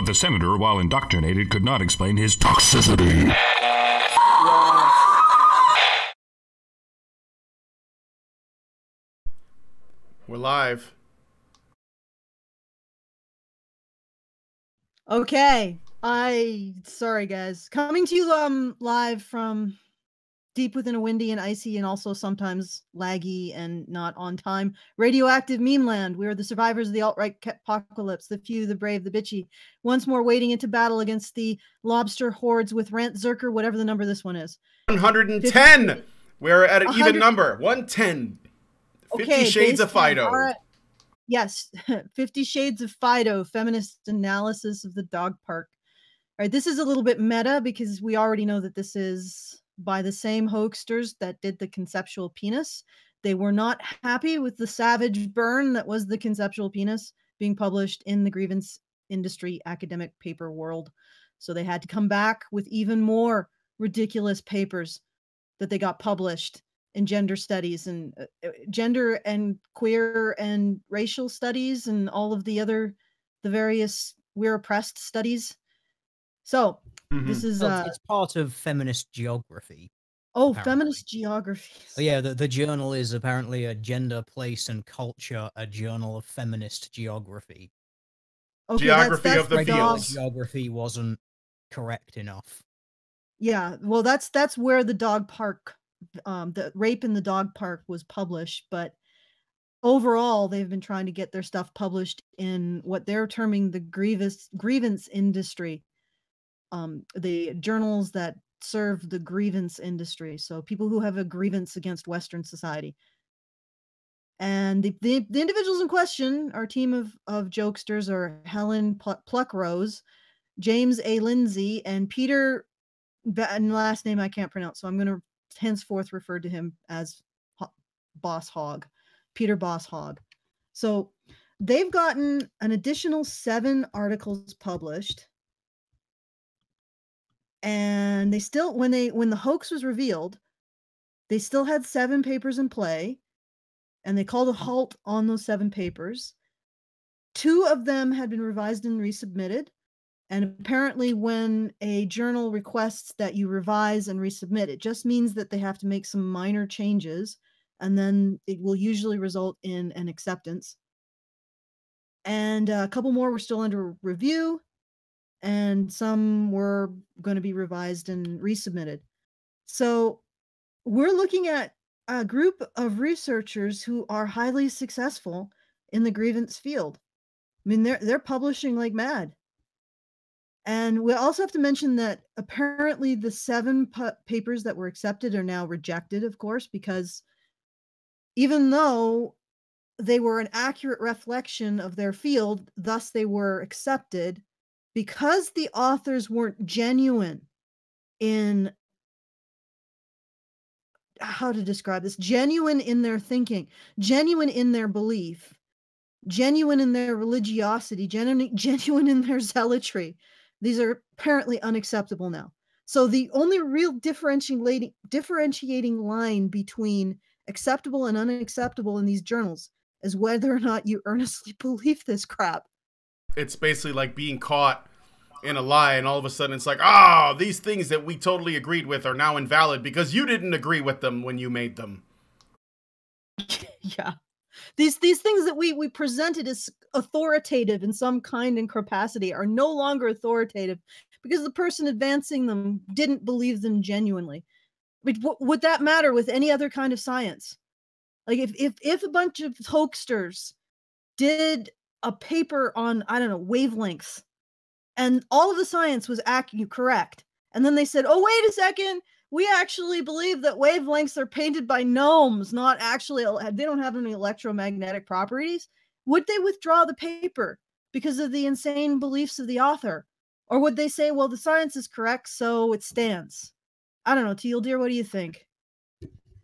But the senator, while indoctrinated, could not explain his toxicity. We're live. Okay. Sorry guys. Coming to you live from deep within a windy and icy and also sometimes laggy and not on time radioactive meme land. We are the survivors of the alt-right apocalypse, the few, the brave, the bitchy, once more wading into battle against the lobster hordes with Rantzerker, whatever the number this one is. 110! 50, we're at an 100, even number. 110. 50 okay, Shades of Fido. Right. Yes, 50 Shades of Fido, feminist analysis of the dog park. All right, this is a little bit meta because we already know that this is by the same hoaxsters that did the conceptual penis. They were not happy with the savage burn that was the conceptual penis being published in the grievance industry academic paper world. So they had to come back with even more ridiculous papers that they got published in gender studies and gender and queer and racial studies and all of the various we're oppressed studies. So this is it's part of feminist geography. Oh, apparently. Feminist geography. Oh, yeah, the journal is apparently a gender, place, and culture, a journal of feminist geography. Okay, geography that's of the fields. Geography wasn't correct enough. Yeah, well, that's where the dog park, the rape in the dog park was published. But overall, they've been trying to get their stuff published in what they're terming the grievance industry. The journals that serve the grievance industry, so people who have a grievance against Western society. And the individuals in question, our team of jokesters, are Helen Pluckrose, James A. Lindsay, and Peter, and last name I can't pronounce, so I'm going to henceforth refer to him as Boss Hog, Peter Boss Hog. So they've gotten an additional 7 articles published. And they still, when the hoax was revealed, they still had 7 papers in play, and they called a halt on those 7 papers. 2 of them had been revised and resubmitted. And apparently when a journal requests that you revise and resubmit, it just means that they have to make some minor changes, and then it will usually result in an acceptance. And a couple more were still under review, and some were going to be revised and resubmitted. So we're looking at a group of researchers who are highly successful in the grievance field. I mean, they're publishing like mad. And we also have to mention that apparently the 7 papers that were accepted are now rejected, of course, because even though they were an accurate reflection of their field, thus they were accepted, because the authors weren't genuine in, how to describe this, genuine in their thinking, genuine in their belief, genuine in their religiosity, genuine in their zealotry. These are apparently unacceptable now. So the only real differentiating line between acceptable and unacceptable in these journals is whether or not you earnestly believe this crap. It's basically like being caught in a lie, and all of a sudden it's like, oh, these things that we totally agreed with are now invalid because you didn't agree with them when you made them. Yeah. These things that we presented as authoritative in some kind and capacity are no longer authoritative because the person advancing them didn't believe them genuinely. I mean, would that matter with any other kind of science? Like if a bunch of hoaxsters did a paper on, I don't know, wavelengths, and all of the science was correct, and then they said, oh, wait a second, we actually believe that wavelengths are painted by gnomes, not actually, they don't have any electromagnetic properties. Would they withdraw the paper because of the insane beliefs of the author? Or would they say, well, the science is correct, so it stands? I don't know, Teal dear, what do you think?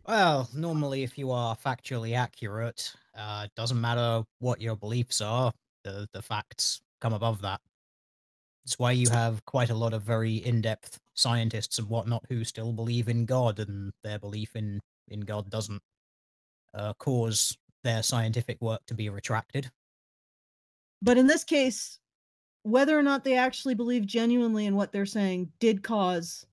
Well, normally if you are factually accurate, it doesn't matter what your beliefs are, the facts come above that. It's why you have quite a lot of very in-depth scientists and whatnot who still believe in God, and their belief in God doesn't cause their scientific work to be retracted. But in this case, whether or not they actually believe genuinely in what they're saying did cause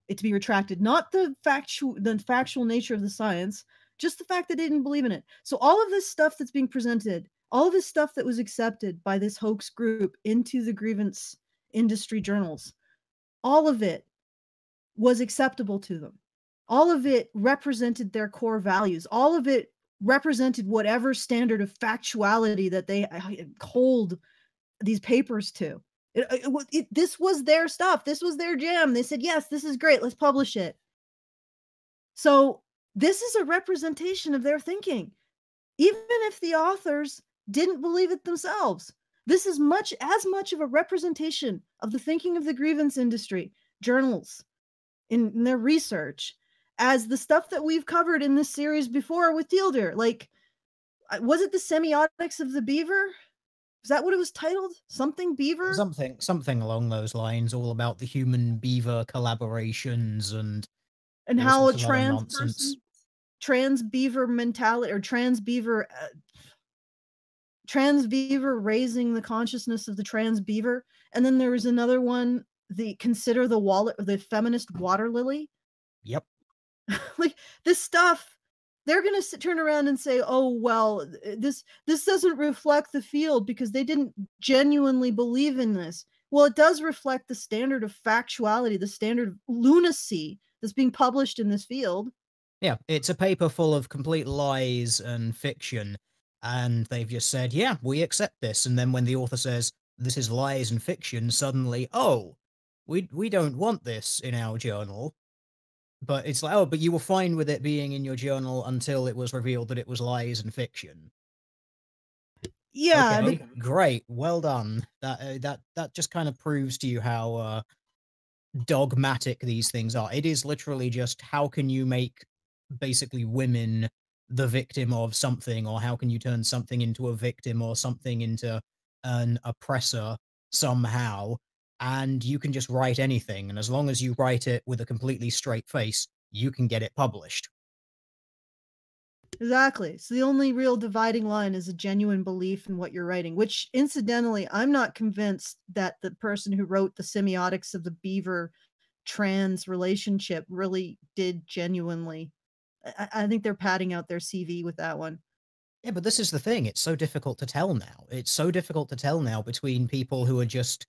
it to be retracted. Not the factual nature of the science, just the fact that they didn't believe in it. So all of this stuff that's being presented, all of this stuff that was accepted by this hoax group into the grievance industry journals, all of it was acceptable to them. All of it represented their core values. All of it represented whatever standard of factuality that they hold these papers to. This was their stuff. This was their jam. They said, yes, this is great. Let's publish it. So this is a representation of their thinking, even if the authors didn't believe it themselves. This is as much of a representation of the thinking of the grievance industry, journals, in their research, as the stuff that we've covered in this series before with Fielder. Like, was it the semiotics of the beaver? Is that what it was titled? Something beaver? Something along those lines, all about the human beaver collaborations and how a trans beaver mentality, or trans beaver raising the consciousness of the trans beaver. And then there was another one, the feminist water lily. Yep. Like, this stuff, they're going to turn around and say, oh, well, this doesn't reflect the field because they didn't genuinely believe in this. Well, it does reflect the standard of factuality, the standard of lunacy that's being published in this field. Yeah, it's a paper full of complete lies and fiction, and they've just said, yeah, we accept this. And then when the author says, this is lies and fiction, suddenly, oh, we don't want this in our journal. But it's like, oh, but you were fine with it being in your journal until it was revealed that it was lies and fiction. Yeah. Okay, great. Well done. That just kind of proves to you how dogmatic these things are. It is literally just, how can you make basically women the victim of something, or how can you turn something into a victim or something into an oppressor somehow? And you can just write anything, and as long as you write it with a completely straight face, you can get it published. Exactly. So the only real dividing line is a genuine belief in what you're writing, which, incidentally, I'm not convinced that the person who wrote the semiotics of the beaver trans relationship really did genuinely. I think they're padding out their CV with that one. Yeah, but this is the thing. It's so difficult to tell now. It's so difficult to tell now between people who are just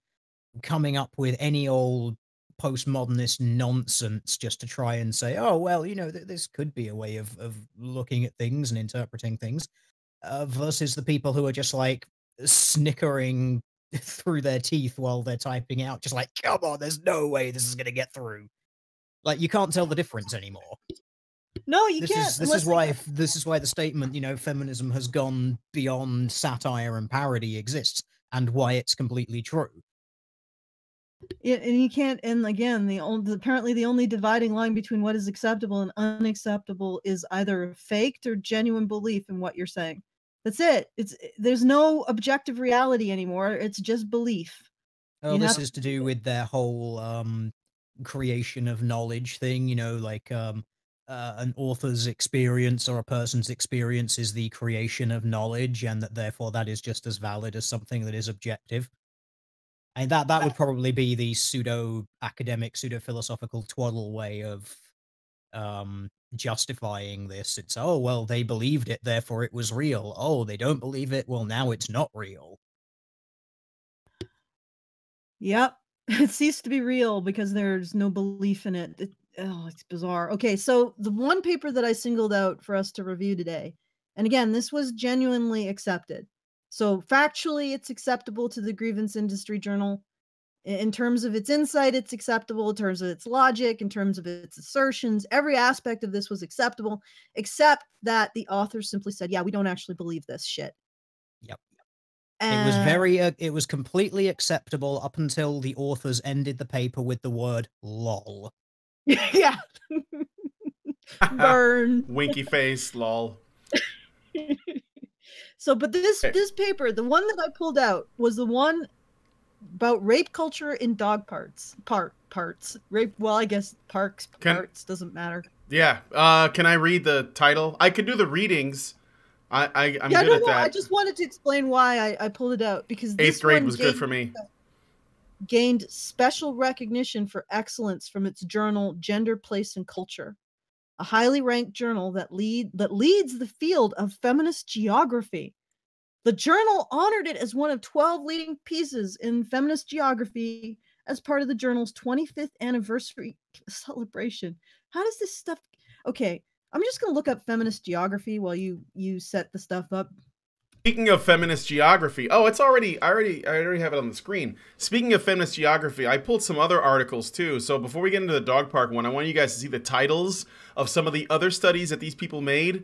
coming up with any old postmodernist nonsense just to try and say, oh, well, you know, this could be a way of looking at things and interpreting things, versus the people who are just like snickering through their teeth while they're typing out, just like, come on, there's no way this is going to get through. Like, you can't tell the difference anymore. No, you can't. This is why the statement, you know, feminism has gone beyond satire and parody exists, and why it's completely true. Yeah, and you can't. And again, apparently the only dividing line between what is acceptable and unacceptable is either faked or genuine belief in what you're saying. That's it. There's no objective reality anymore. It's just belief. Oh, this is to do with their whole creation of knowledge thing. You know, like an author's experience or a person's experience is the creation of knowledge, and that therefore that is just as valid as something that is objective. And that would probably be the pseudo-academic, pseudo-philosophical twaddle way of justifying this. It's, oh, well, they believed it, therefore it was real. Oh, they don't believe it, well, now it's not real. Yep. It ceased to be real because there's no belief in it. It's bizarre. Okay, so the one paper that I singled out for us to review today, and again, this was genuinely accepted. So factually, it's acceptable to the Grievance Industry Journal. In terms of its insight, it's acceptable. In terms of its logic, in terms of its assertions, every aspect of this was acceptable, except that the authors simply said, yeah, we don't actually believe this shit. Yep. It was completely acceptable up until the authors ended the paper with the word lol. Yeah. Burn. Winky face, lol. So, but this paper, the one that I pulled out, was the one about rape culture in dog parts. Rape, well, I guess parts doesn't matter. Yeah. Can I read the title? I could do the readings. I'm good at that. I just wanted to explain why I pulled it out, because eighth grade was good for me. gained special recognition for excellence from its journal Gender, Place, and Culture, a highly ranked journal that leads the field of feminist geography. The journal honored it as one of 12 leading pieces in feminist geography as part of the journal's 25th anniversary celebration. How does this stuff... Okay, I'm just going to look up feminist geography while you set the stuff up. Speaking of feminist geography, oh, it's already, I already have it on the screen. Speaking of feminist geography, I pulled some other articles too. So before we get into the dog park one, I want you guys to see the titles of some of the other studies that these people made,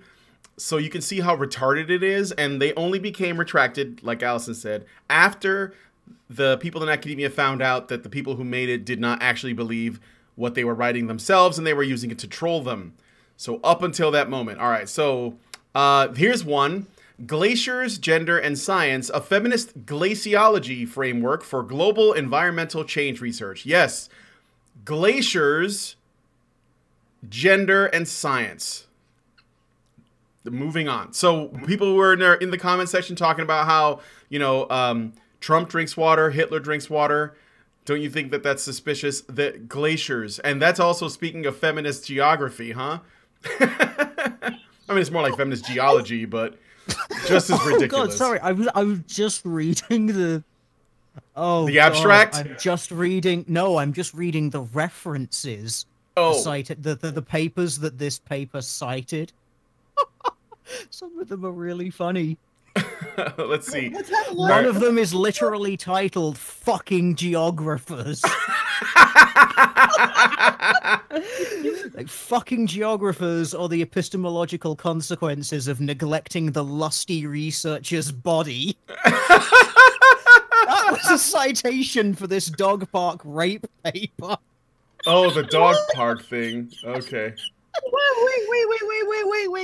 so you can see how retarded it is. And they only became retracted, like Alison said, after the people in academia found out that the people who made it did not actually believe what they were writing themselves, and they were using it to troll them. So up until that moment. All right, so here's one. Glaciers, Gender and Science, a feminist glaciology framework for global environmental change research. Yes, Glaciers, Gender and Science. Moving on. So people were in the comment section talking about how, you know, Trump drinks water, Hitler drinks water. Don't you think that that's suspicious? The glaciers. And that's also speaking of feminist geography, huh? I mean, it's more like feminist geology, but... just as ridiculous. Oh God, sorry. I was just reading the abstract. I'm just reading. No, I'm just reading the references. Cited the papers that this paper cited. Some of them are really funny. Let's see. One of them is literally titled "Fucking Geographers." Like, fucking geographers or the epistemological consequences of neglecting the lusty researcher's body. That was a citation for this dog park rape paper. Oh, the dog park thing. Okay.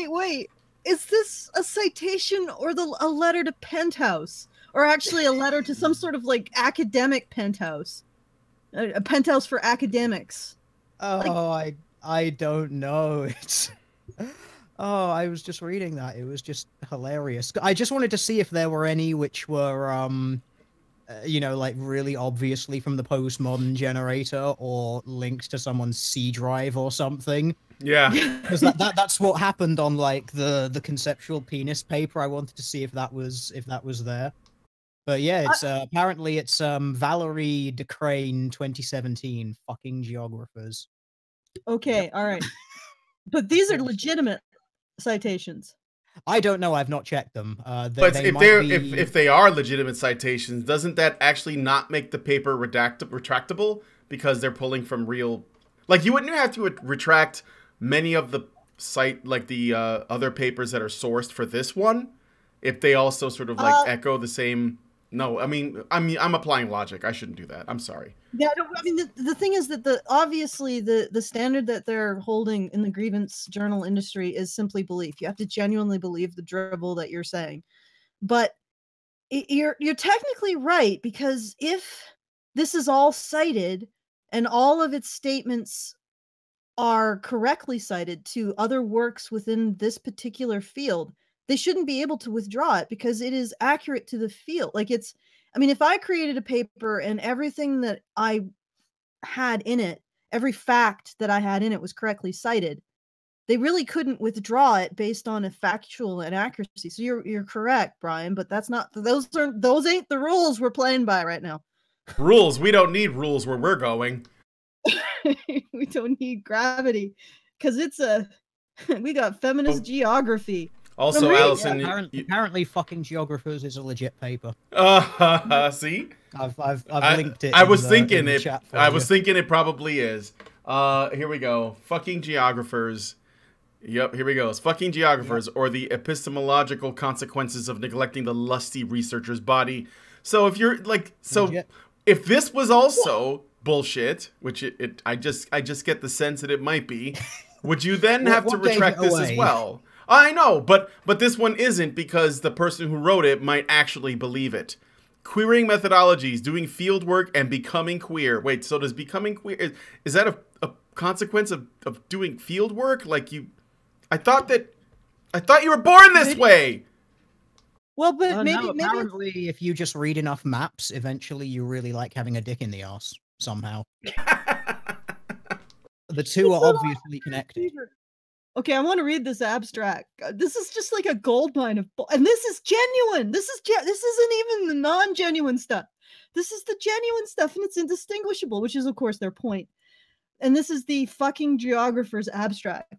Wait. Is this a citation or a letter to Penthouse? Or actually a letter to some sort of, like, academic penthouse? A penthouse for academics. Oh, like, I don't know. It's... Oh, I was just reading that. It was just hilarious. I just wanted to see if there were any which were, you know, like really obviously from the postmodern generator or linked to someone's C drive or something. Yeah. Because that's what happened on like the conceptual penis paper. I wanted to see if that was there. But yeah, it's apparently it's Valerie DeCrane 2017, fucking geographers. Okay, all right. But these are legitimate citations. I don't know. I've not checked them. But if they are legitimate citations, doesn't that actually not make the paper retractable because they're pulling from real? Like, you wouldn't have to retract many of the other papers that are sourced for this one if they also sort of like echo the same. No, I mean, I'm applying logic. I shouldn't do that. I'm sorry. Yeah, I mean, the thing is that obviously the standard that they're holding in the grievance journal industry is simply belief. You have to genuinely believe the dribble that you're saying. But you're technically right, because if this is all cited and all of its statements are correctly cited to other works within this particular field, they shouldn't be able to withdraw it because it is accurate to the field. Like I mean, if I created a paper and everything that I had in it, every fact that I had in it was correctly cited, they really couldn't withdraw it based on a factual inaccuracy. So you're correct, Brian, but that's not, those ain't the rules we're playing by right now. Rules? We don't need rules where we're going. We don't need gravity because we got feminist geography. Also, Alison, apparently, fucking geographers is a legit paper. See, I've linked it. I was thinking it probably is. Here we go. Fucking geographers. Yep, here we go. It's fucking geographers, or the epistemological consequences of neglecting the lusty researcher's body. So if you're like, if this was also bullshit, which I just get the sense that it might be, would you then have to retract this as well? I know, but this one isn't, because the person who wrote it might actually believe it. Queering methodologies, doing field work, and becoming queer. Wait, so does becoming queer, is that a consequence of doing field work? Like I thought you were born this way. Well, but No, maybe apparently, if you just read enough maps, eventually you really like having a dick in the ass somehow. The two are obviously connected. Okay, I want to read this abstract. This is just like a gold mine of, and this is genuine. This isn't even the non-genuine stuff. This is the genuine stuff, and it's indistinguishable, which is of course their point. And this is the fucking geographer's abstract.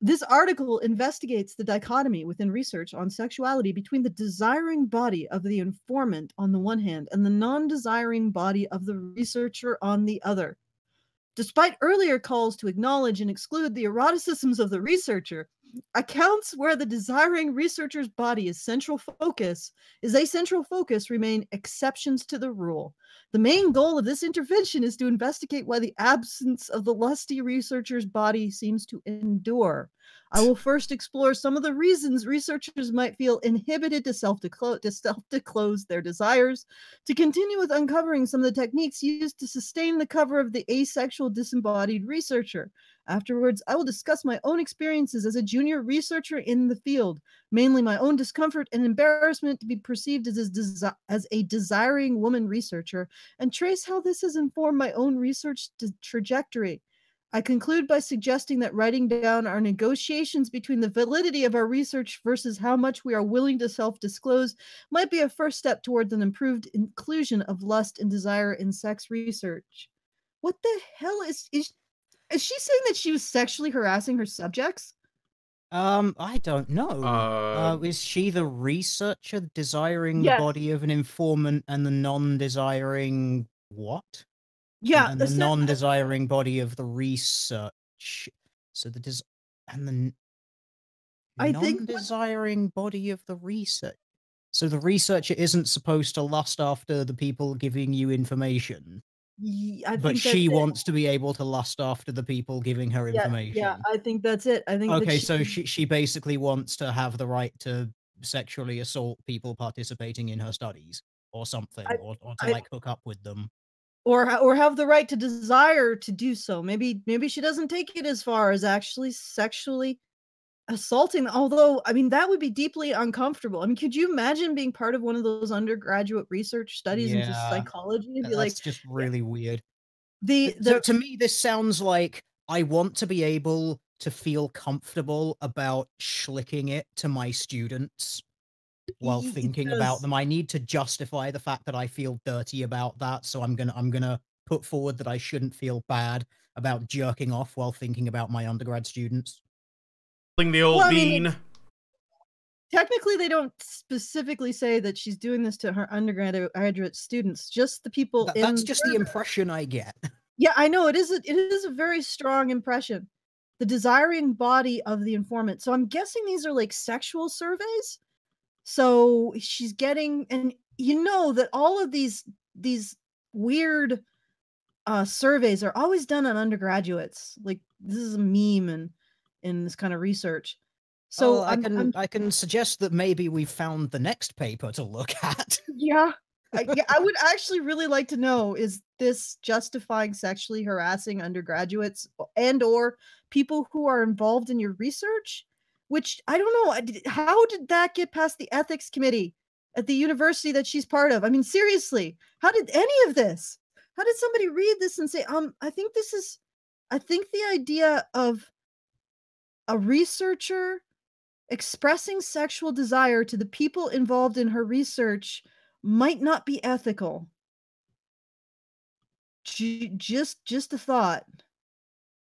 This article investigates the dichotomy within research on sexuality between the desiring body of the informant on the one hand and the non-desiring body of the researcher on the other. Despite earlier calls to acknowledge and exclude the eroticisms of the researcher, accounts where the desiring researcher's body is a central focus remain exceptions to the rule. The main goal of this intervention is to investigate why the absence of the lusty researcher's body seems to endure. I will first explore some of the reasons researchers might feel inhibited to self-disclose their desires, to continue with uncovering some of the techniques used to sustain the cover of the asexual disembodied researcher. Afterwards, I will discuss my own experiences as a junior researcher in the field, mainly my own discomfort and embarrassment to be perceived as a desiring woman researcher, and trace how this has informed my own research trajectory. I conclude by suggesting that writing down our negotiations between the validity of our research versus how much we are willing to self-disclose might be a first step towards an improved inclusion of lust and desire in sex research. What the hell is she saying that she was sexually harassing her subjects? I don't know. Is she the researcher desiring the body of an informant and the non-desiring what? Yeah, and the non-desiring body of the research. So the non-desiring body of the research. So the researcher isn't supposed to lust after the people giving you information. But she wants to be able to lust after the people giving her information. Yeah, I think that's it. I think okay, so she basically wants to have the right to sexually assault people participating in her studies or something, or to like hook up with them. Or have the right to desire to do so. Maybe she doesn't take it as far as actually sexually assaulting. Although, I mean, that would be deeply uncomfortable. I mean, could you imagine being part of one of those undergraduate research studies into psychology and be that's just really weird. So to me, this sounds like I want to be able to feel comfortable about schlicking it to my students while thinking about them. I need to justify the fact that I feel dirty about that, so I'm gonna put forward that I shouldn't feel bad about jerking off while thinking about my undergrad students. The old bean. Technically, they don't specifically say that she's doing this to her undergraduate students, just the people. That's just the impression I get. Yeah, I know it is a very strong impression. The desiring body of the informant. So I'm guessing these are like sexual surveys. So she's getting, and you know that all of these weird surveys are always done on undergraduates. Like this is a meme in this kind of research. So I can suggest that maybe we found the next paper to look at. Yeah. I would actually really like to know, is this justifying sexually harassing undergraduates and or people who are involved in your research? Which I don't know. How did that get past the ethics committee at the university that she's part of? I mean, seriously, how did any of this? How did somebody read this and say, I think the idea of a researcher expressing sexual desire to the people involved in her research might not be ethical. Just a thought.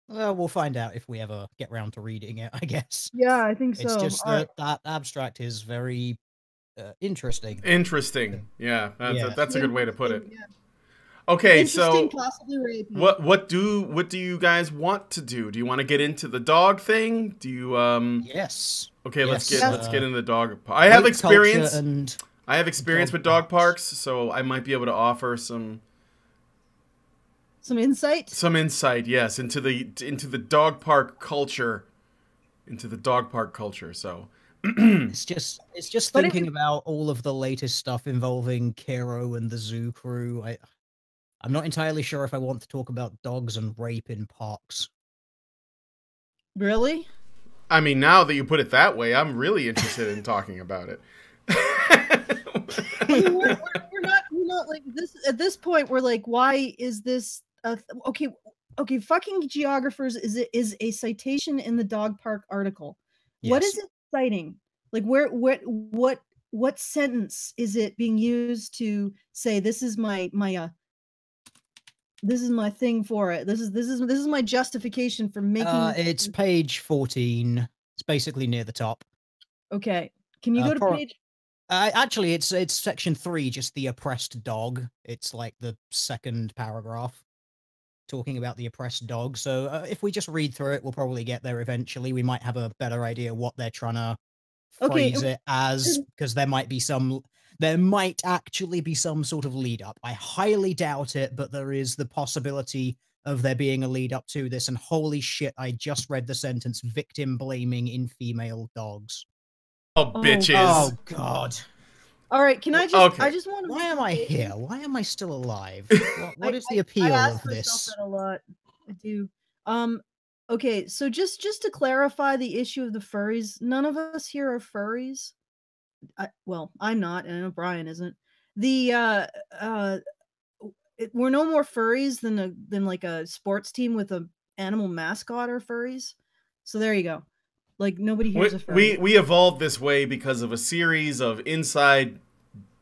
Well, we'll find out if we ever get around to reading it, I guess. Yeah, I think so. It's just that abstract is very interesting. Interesting. Yeah, that's a good way to put it. Yeah. Okay, so what do you guys want to do? Do you want to get into the dog thing? Do you Yes. Okay, let's get into the dog. I have experience. I have experience with dog parks, so I might be able to offer some insight. Some insight, yes, into the dog park culture, So it's just thinking about all of the latest stuff involving Kero and the zoo crew. I'm not entirely sure if I want to talk about dogs and rape in parks. Really? I mean, now that you put it that way, I'm really interested in talking about it. I mean, we're not like this at this point. We're like, why is this? Okay, fucking geographers is a citation in the dog park article. What Yes. is it citing? Like, what sentence is it being used to say this is my this is my thing for it? This is my justification for making. It's page 14. It's basically near the top. Okay, can you go to page? Actually, it's section 3, just the oppressed dog. It's like the second paragraph, talking about the oppressed dog. So if we just read through it, we'll probably get there eventually. We might have a better idea what they're trying to phrase it as, because there might actually be some sort of lead up. I highly doubt it, but there is the possibility of there being a lead up to this. And holy shit, I just read the sentence "victim blaming in female dogs." Oh, bitches. Oh, God. All right, can I just... Okay. I just want to... Why am I here? Why am I still alive? What is the appeal I ask of myself this? that a lot. I do. Okay, so just to clarify the issue of the furries, none of us here are furries. Well, I'm not, and I know Brian isn't. We're no more furries than like a sports team with a animal mascot or furries. So there you go. Like, nobody here's a furry. We evolved this way because of a series of inside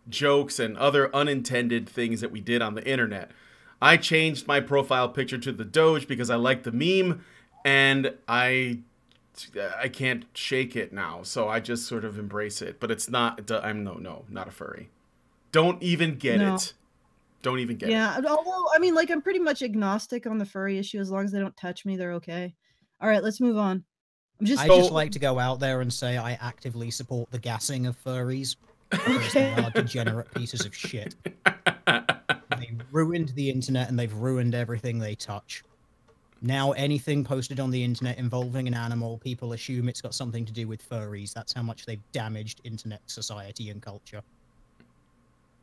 jokes and other unintended things that we did on the internet. I changed my profile picture to the Doge because I like the meme, and I can't shake it now, so I just sort of embrace it. But it's not. I'm not a furry. Don't even get it. Don't even get it. Yeah, although I mean, like, I'm pretty much agnostic on the furry issue. As long as they don't touch me, they're okay. All right, let's move on. I just like to go out there and say I actively support the gassing of furries. Because they are degenerate pieces of shit. They ruined the internet and they've ruined everything they touch. Now anything posted on the internet involving an animal, people assume it's got something to do with furries. That's how much they've damaged internet society and culture.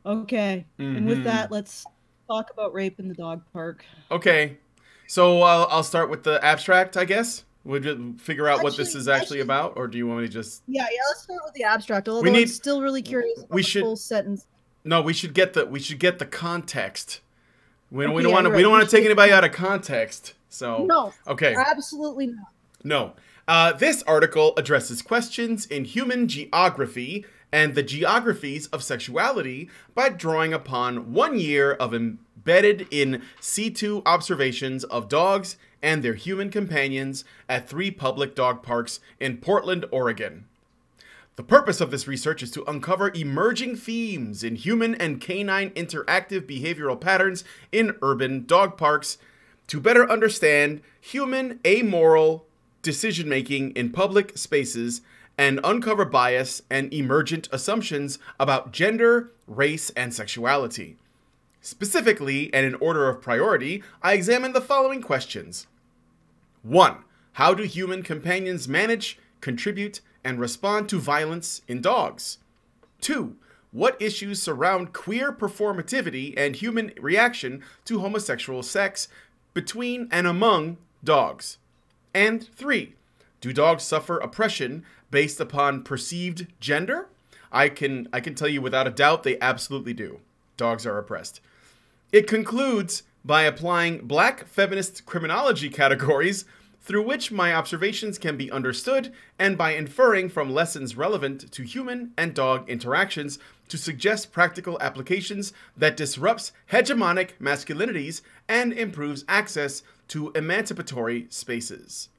Okay, and with that, let's talk about rape in the dog park. Okay, so I'll start with the abstract, I guess. Would you figure out what this is actually about, or do you want me to just... Yeah, let's start with the abstract. Although I'm still really curious about the full sentence. No, we should get the context. We don't want to take anybody out of context. So no, okay, absolutely not. No, this article addresses questions in human geography and the geographies of sexuality by drawing upon 1 year of embedded in situ observations of dogs and their human companions at 3 public dog parks in Portland, Oregon. The purpose of this research is to uncover emerging themes in human and canine interactive behavioral patterns in urban dog parks to better understand human amoral decision-making in public spaces and uncover bias and emergent assumptions about gender, race, and sexuality. Specifically, and in order of priority, I examined the following questions. 1. How do human companions manage, contribute, and respond to violence in dogs? 2. What issues surround queer performativity and human reaction to homosexual sex between and among dogs? And 3. Do dogs suffer oppression based upon perceived gender? I can tell you without a doubt they absolutely do. Dogs are oppressed. It concludes by applying Black feminist criminology categories through which my observations can be understood, and by inferring from lessons relevant to human and dog interactions to suggest practical applications that disrupts hegemonic masculinities and improves access to emancipatory spaces.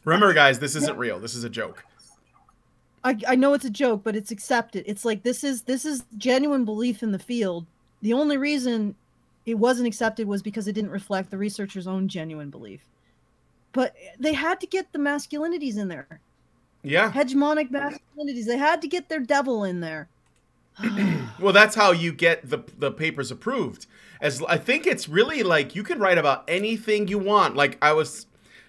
Remember, guys, this isn't real. This is a joke. I know it's a joke, but it's accepted. It's like this is genuine belief in the field. The only reason it wasn't accepted was because it didn't reflect the researchers' own genuine belief. But they had to get the masculinities in there. Yeah. Hegemonic masculinities. They had to get their devil in there. Well, that's how you get the papers approved. As I think it's really like you can write about anything you want. Like I was,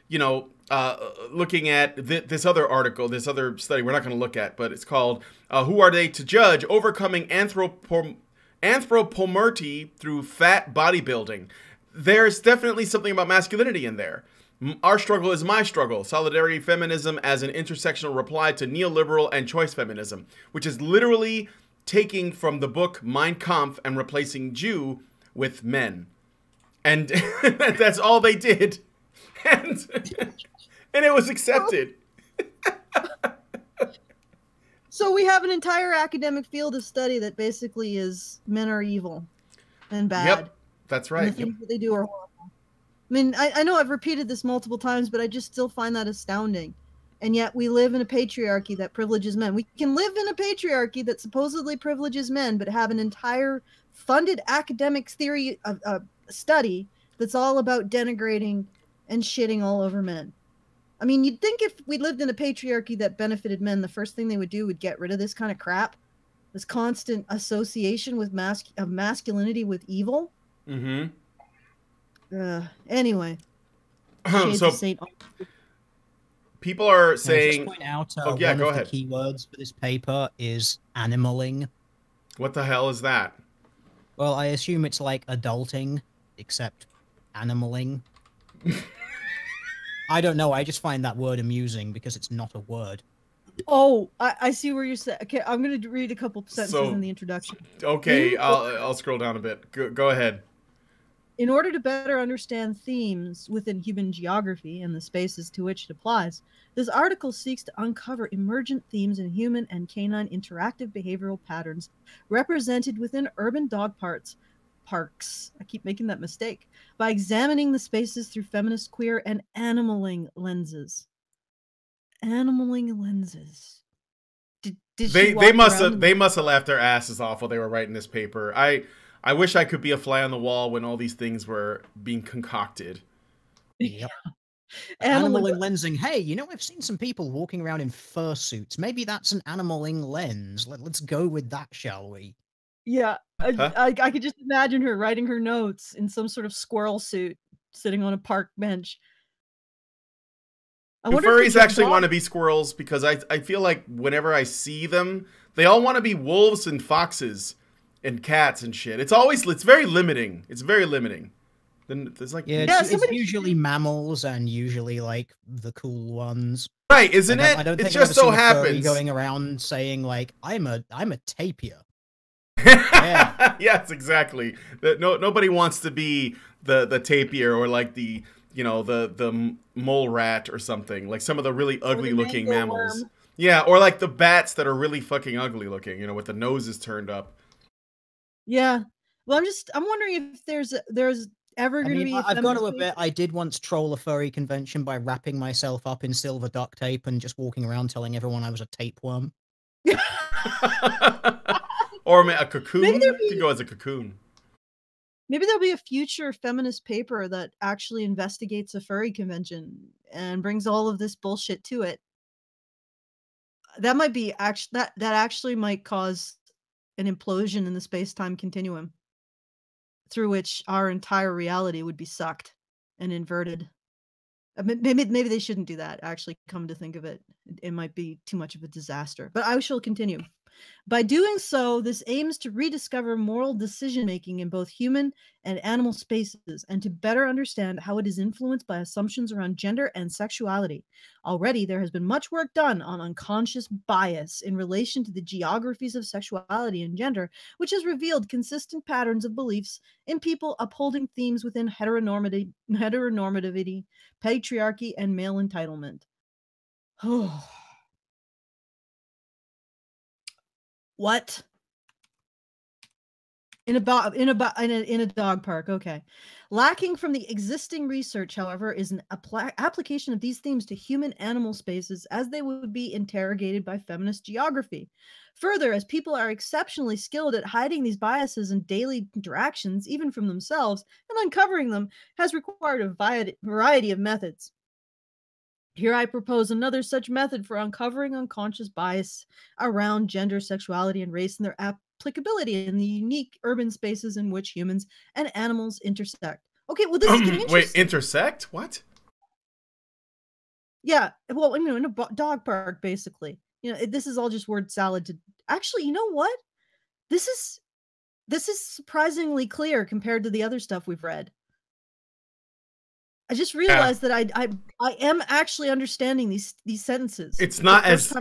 looking at this other article, this other study we're not going to look at, but it's called Who Are They to Judge? Overcoming Anthropomorphy Through Fat Bodybuilding. There's definitely something about masculinity in there. Our struggle is my struggle. Solidarity feminism as an intersectional reply to neoliberal and choice feminism, which is literally taking from the book Mein Kampf and replacing Jew with men. And that's all they did. And it was accepted. So we have an entire academic field of study that basically is men are evil and bad. Yep, that's right. And the things that they do are horrible. I mean, I know I've repeated this multiple times, but I just still find that astounding. And yet we live in a patriarchy that privileges men. We can live in a patriarchy that supposedly privileges men, but have an entire funded academic theory of study that's all about denigrating and shitting all over men. I mean, you'd think if we lived in a patriarchy that benefited men, the first thing they would do would get rid of this kind of crap, this constant association with masculinity with evil. Mm-hmm. Anyway. So people are saying... Just point out, oh, yeah, go ahead. The keywords for this paper is animaling. What the hell is that? Well, I assume it's like adulting, except animaling. I don't know. I just find that word amusing because it's not a word. Oh, I see where you're saying. Okay, I'm going to read a couple sentences in the introduction. Okay, I'll scroll down a bit. Go ahead. In order to better understand themes within human geography and the spaces to which it applies, this article seeks to uncover emergent themes in human and canine interactive behavioral patterns represented within urban dog parks. I keep making that mistake. By examining the spaces through feminist, queer, and animaling lenses. Animaling lenses. They must have laughed their asses off while they were writing this paper. I wish I could be a fly on the wall when all these things were being concocted. Yep. Animaling lensing. Hey, you know, I've seen some people walking around in fursuits. Maybe that's an animaling lens. Let's go with that, shall we? Yeah, I could just imagine her writing her notes in some sort of squirrel suit, sitting on a park bench. Do furries actually want to be squirrels? Because I feel like whenever I see them, they all want to be wolves and foxes and cats and shit. It's very limiting. It's very limiting. Then there's like it's usually mammals and usually like the cool ones. Right, isn't it? I don't think it just so happens going around saying like I'm a tapir. Yeah. Yes, exactly. Nobody wants to be the tapir or like the mole rat or something, like some of the really ugly looking mammals. Worm. Yeah, or like the bats that are really fucking ugly looking, with the noses turned up. Yeah. Well, I'm wondering if there's ever going to be I've got to admit, I did once troll a furry convention by wrapping myself up in silver duct tape and just walking around telling everyone I was a tapeworm. Or a cocoon. You could go as a cocoon. Maybe there'll be a future feminist paper that actually investigates a furry convention and brings all of this bullshit to it. That might be that actually might cause an implosion in the space-time continuum through which our entire reality would be sucked and inverted. Maybe they shouldn't do that. Actually, come to think of it, it might be too much of a disaster. But I shall continue. By doing so, this aims to rediscover moral decision-making in both human and animal spaces and to better understand how it is influenced by assumptions around gender and sexuality. Already, there has been much work done on unconscious bias in relation to the geographies of sexuality and gender, which has revealed consistent patterns of beliefs in people upholding themes within heteronormativity, patriarchy, and male entitlement. Oh. What? In a dog park, okay. Lacking from the existing research, however, is an application of these themes to human-animal spaces as they would be interrogated by feminist geography. Further, as people are exceptionally skilled at hiding these biases in daily interactions, even from themselves, and uncovering them has required a variety of methods. Here I propose another such method for uncovering unconscious bias around gender, sexuality, and race and their applicability in the unique urban spaces in which humans and animals intersect. Okay, well, this is getting interesting. Wait, intersect? What? Yeah, well, in a dog park, basically. This is all just word salad. Actually, you know what? This is surprisingly clear compared to the other stuff we've read. I just realized that I am actually understanding these sentences. It's not as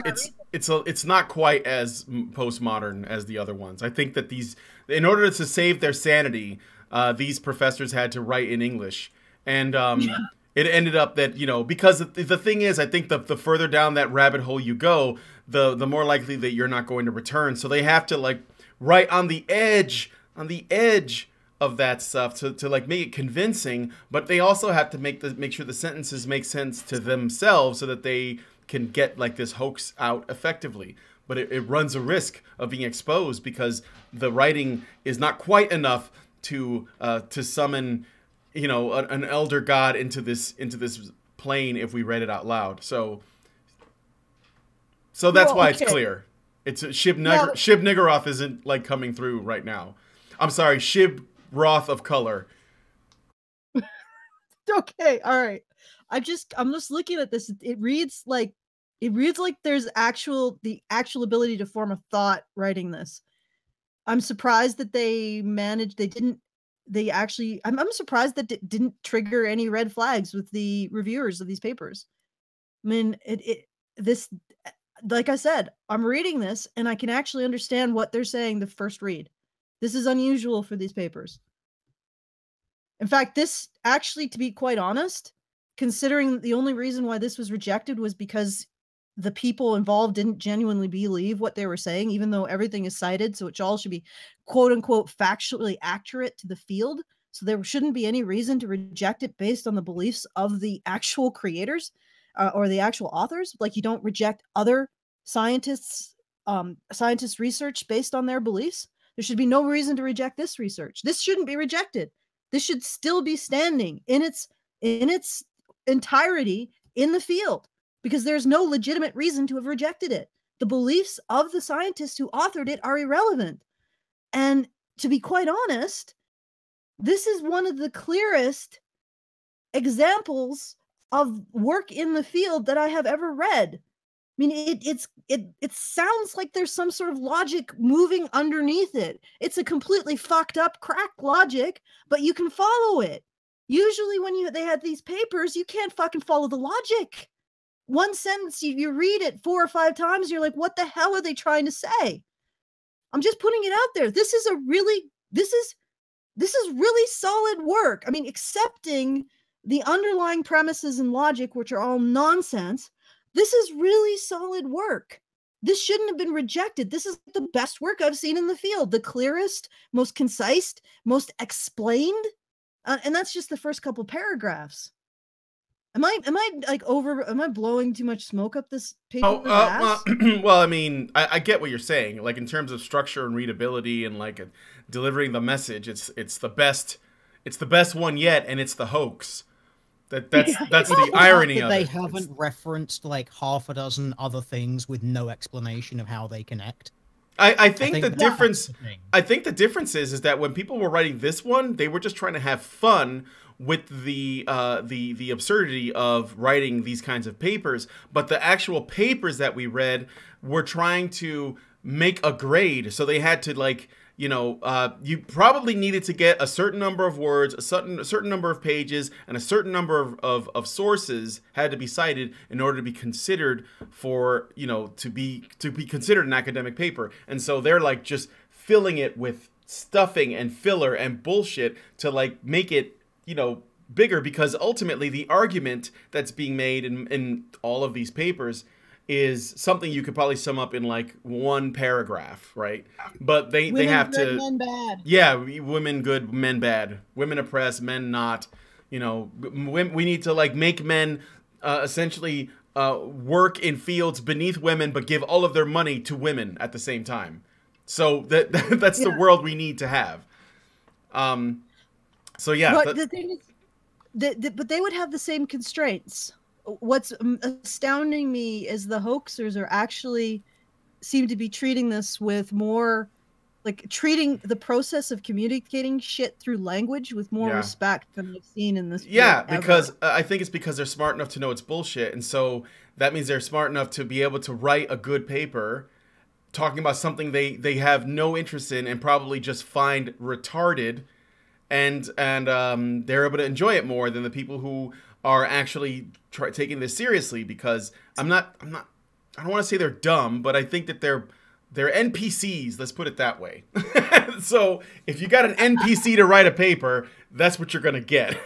it's not quite as postmodern as the other ones. I think that these, in order to save their sanity, these professors had to write in English, and it ended up that, you know, because the thing is, I think the further down that rabbit hole you go, the more likely that you're not going to return. So they have to like write on the edge of that stuff to like make it convincing, but they also have to make sure the sentences make sense to themselves so that they can get like this hoax out effectively. But it runs a risk of being exposed because the writing is not quite enough to summon, you know, an elder god into this plane if we read it out loud. So that's why it's clear. It's Shib Niggurath isn't like coming through right now. I'm sorry, Shib Roth of color. Okay, all right. I'm just looking at this. It reads like there's the actual ability to form a thought writing this. I'm surprised that I'm surprised that it didn't trigger any red flags with the reviewers of these papers. I mean, this, like I said, I'm reading this and I can actually understand what they're saying the first read. This is unusual for these papers. In fact, this actually, to be quite honest, considering the only reason why this was rejected was because the people involved didn't genuinely believe what they were saying, even though everything is cited, so it all should be quote unquote factually accurate to the field. So there shouldn't be any reason to reject it based on the beliefs of the actual creators or the actual authors. Like, you don't reject other scientists' research based on their beliefs. There should be no reason to reject this research. This shouldn't be rejected. This should still be standing in its entirety in the field, because there's no legitimate reason to have rejected it. The beliefs of the scientists who authored it are irrelevant. And to be quite honest, this is one of the clearest examples of work in the field that I have ever read. I mean, it sounds like there's some sort of logic moving underneath it. It's a completely fucked up crack logic, but you can follow it. Usually when they had these papers, you can't fucking follow the logic. One sentence, you read it 4 or 5 times, you're like, what the hell are they trying to say? I'm just putting it out there. This is really solid work. I mean, accepting the underlying premises and logic, which are all nonsense, this is really solid work. This shouldn't have been rejected. This is the best work I've seen in the field. The clearest, most concise, most explained. And that's just the first couple paragraphs. Am I blowing too much smoke up this paper? Well, I mean, I get what you're saying. Like, in terms of structure and readability and like delivering the message, it's the best one yet, and it's the hoax. That's the irony of it. They haven't referenced like half a dozen other things with no explanation of how they connect. I think the difference is that when people were writing this one, they were just trying to have fun with the absurdity of writing these kinds of papers. But the actual papers that we read were trying to make a grade, so they had to, like, you know, you probably needed to get a certain number of words, a certain number of pages, and a certain number of sources had to be cited in order to be considered for, you know, to be considered an academic paper. And so they're like just filling it with stuffing and filler and bullshit to like make it, you know, bigger, because ultimately the argument that's being made in all of these papers is something you could probably sum up in like one paragraph, right? But they have to, men bad. Yeah, women good, men bad, women oppressed, men not. You know, we need to like make men essentially work in fields beneath women, but give all of their money to women at the same time. So that's the world we need to have. So yeah, but the thing is, but they would have the same constraints. What's astounding me is the hoaxers are actually seem to be treating this with more, like, treating the process of communicating shit through language with more respect than I've seen in this. Yeah, because I think it's because they're smart enough to know it's bullshit, and so that means they're smart enough to be able to write a good paper talking about something they have no interest in and probably just find retarded, and they're able to enjoy it more than the people who are actually taking this seriously. Because I don't want to say they're dumb, but I think that they're NPCs. Let's put it that way. So if you got an NPC to write a paper, that's what you're gonna get.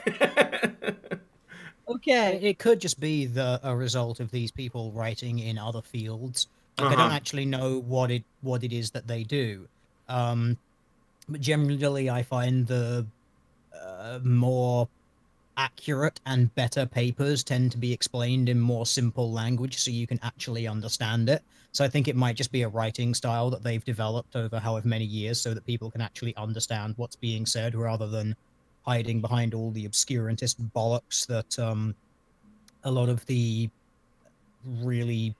Okay. It could just be a result of these people writing in other fields. Like, I don't actually know what it is that they do. But generally, I find the more accurate and better papers tend to be explained in more simple language so you can actually understand it. So I think it might just be a writing style that they've developed over however many years so that people can actually understand what's being said rather than hiding behind all the obscurantist bollocks that a lot of the really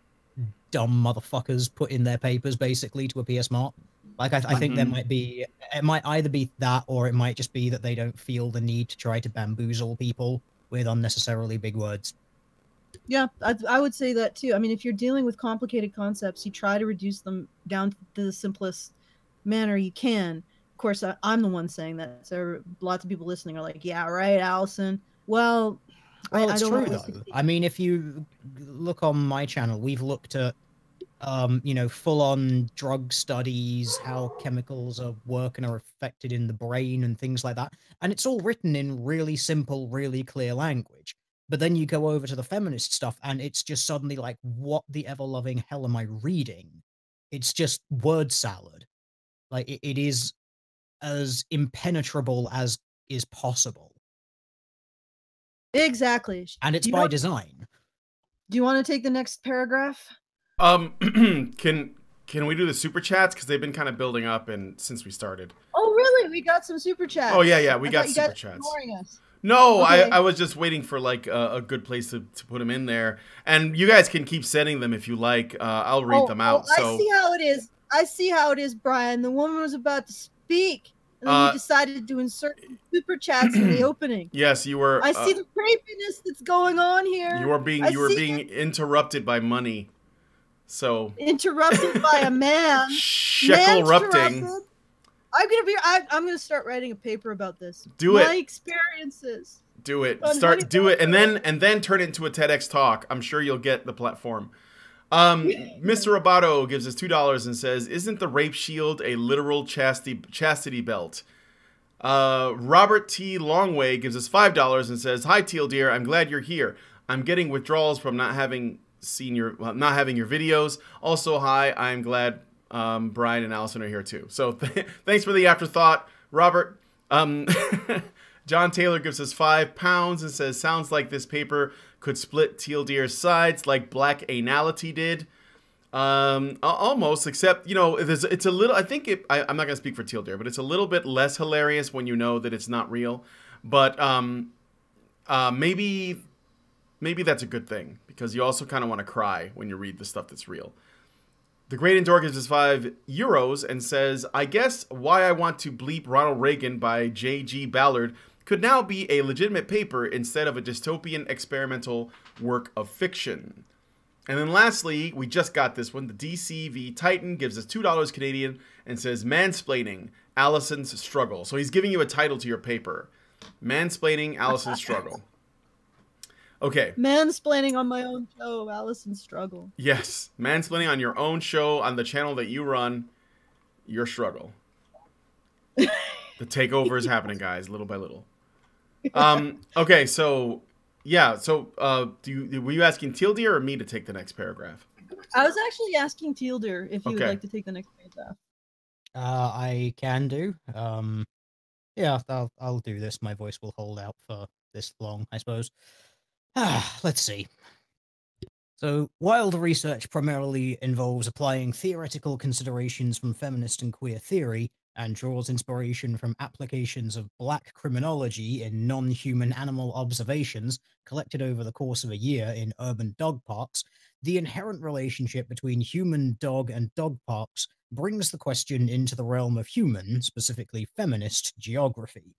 dumb motherfuckers put in their papers basically to appear smart. Like, I think there might be, it might either be that, or it might just be that they don't feel the need to try to bamboozle people with unnecessarily big words. Yeah, I would say that too. I mean, if you're dealing with complicated concepts, you try to reduce them down to the simplest manner you can. Of course, I'm the one saying that, so lots of people listening are like, yeah, right, Alison. Well, it's true, though. I mean, if you look on my channel, we've looked at you know, full-on drug studies, how chemicals work and are affected in the brain and things like that. And it's all written in really simple, really clear language. But then you go over to the feminist stuff and it's just suddenly like, what the ever-loving hell am I reading? It's just word salad. Like, it is as impenetrable as is possible. Exactly. And it's by design. Do you want to take the next paragraph? Can we do the super chats, because they've been kind of building up and since we started? Oh, really? We got some super chats. Oh yeah, we got super chats. Ignoring us. No, okay. I was just waiting for like a good place to put them in there, and you guys can keep sending them if you like. I'll read them out. I see how it is. I see how it is, Brian. The woman was about to speak, and then you decided to insert super chats in the opening. Yes, you were. I see the creepiness that's going on here. You were being interrupted by money. So interrupted by a man. Shekel-rupting. I'm gonna start writing a paper about this. Do it. My experiences. Do it. Do it, and then turn it into a TEDx talk. I'm sure you'll get the platform. Mr. Roboto gives us $2 and says, "Isn't the rape shield a literal chastity belt?" Robert T. Longway gives us $5 and says, "Hi, Teal dear. I'm glad you're here. I'm getting withdrawals from not having your videos. Also, hi. I'm glad Brian and Alison are here too. So thanks for the afterthought, Robert." John Taylor gives us £5 and says, "Sounds like this paper could split Teal Deer's sides like Black Anality did." Almost, except, you know, it's a little, I think I'm not going to speak for Teal Deer, but it's a little bit less hilarious when you know that it's not real. But maybe that's a good thing, because you also kind of want to cry when you read the stuff that's real. The Great Endor gives us €5 and says, "I guess Why I Want to Bleep Ronald Reagan by J.G. Ballard could now be a legitimate paper instead of a dystopian experimental work of fiction." And then lastly, we just got this one. The DCV Titan gives us $2 Canadian and says, "Mansplaining Alison's Struggle." So he's giving you a title to your paper. Mansplaining Alison's Struggle. Okay. Mansplaining on my own show, Alison's Struggle. Yes. Mansplaining on your own show, on the channel that you run, your struggle. The takeover is happening, guys, little by little. Okay, so, yeah. So, were you asking Teal Deer or me to take the next paragraph? I was actually asking Teal Deer if you would like to take the next paragraph. I can do. Yeah, I'll do this. My voice will hold out for this long, I suppose. Let's see. So, while the research primarily involves applying theoretical considerations from feminist and queer theory, and draws inspiration from applications of black criminology in non-human animal observations collected over the course of a year in urban dog parks, the inherent relationship between human dog and dog parks brings the question into the realm of human, specifically feminist, geography.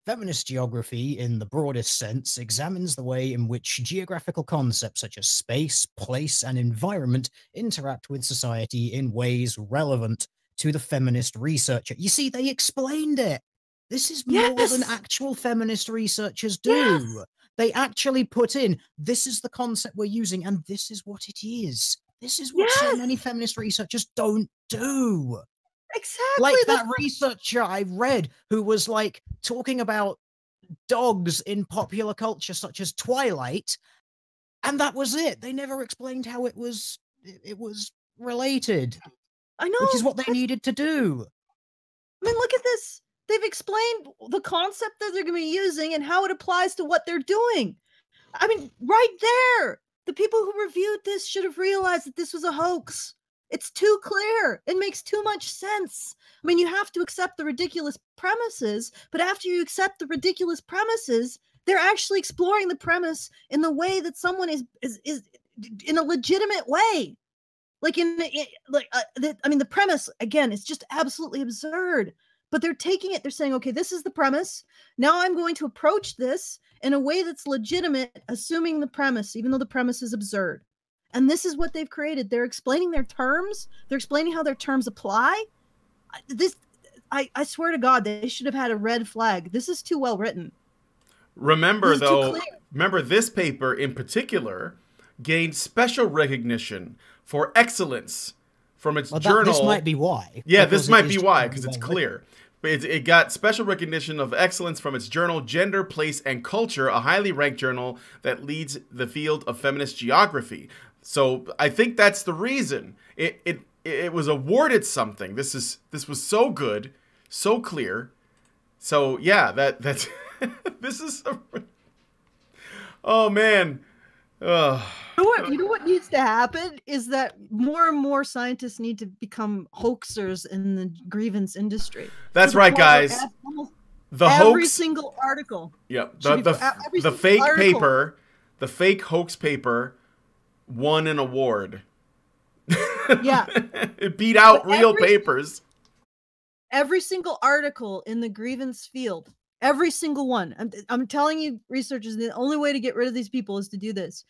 Feminist geography, in the broadest sense, examines the way in which geographical concepts such as space, place, and environment interact with society in ways relevant to the feminist researcher. You see, they explained it. This is more than actual feminist researchers do. They actually put in, this is the concept we're using, and this is what it is. This is what so many feminist researchers don't do. Exactly. Like that researcher I read who was like talking about dogs in popular culture such as Twilight, and that was it. They never explained how it was related. I know. Which is what they needed to do. I mean, look at this. They've explained the concept that they're going to be using and how it applies to what they're doing. I mean, right there. The people who reviewed this should have realized that this was a hoax. It's too clear. It makes too much sense. I mean, you have to accept the ridiculous premises, but after you accept the ridiculous premises, they're actually exploring the premise in the way that someone is in a legitimate way. Like the premise, again, is just absolutely absurd. But they're taking it, they're saying, okay, this is the premise. Now I'm going to approach this in a way that's legitimate, assuming the premise, even though the premise is absurd. And this is what they've created. They're explaining their terms. They're explaining how their terms apply. I swear to God, they should have had a red flag. This is too well written. Remember, though, this paper in particular gained special recognition for excellence from its journal. This might be why. Yeah, this might be why, because it's clear. But it got special recognition of excellence from its journal, Gender, Place, and Culture, a highly ranked journal that leads the field of feminist geography. So I think that's the reason it was awarded something. This was so good, so clear. So yeah, that's this is. Oh man. You know what needs to happen is that more and more scientists need to become hoaxers in the grievance industry. That's right, guys. Every single article. Yeah, the fake article. Paper, the fake hoax paper, won an award. Yeah, it beat out real papers. Every single article in the grievance field. Every single one. I'm telling you, researchers, the only way to get rid of these people is to do this.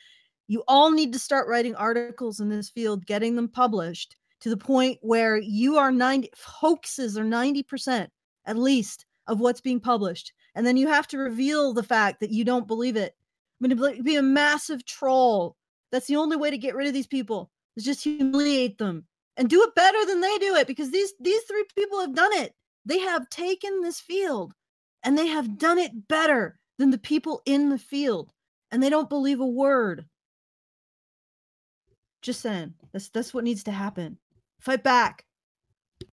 You all need to start writing articles in this field, getting them published to the point where hoaxes are 90% at least of what's being published. And then you have to reveal the fact that you don't believe it. I mean, it'd be a massive troll. That's the only way to get rid of these people, is just humiliate them and do it better than they do it, because these three people have done it. They have taken this field and they have done it better than the people in the field. And they don't believe a word. Just saying. That's what needs to happen. Fight back. Do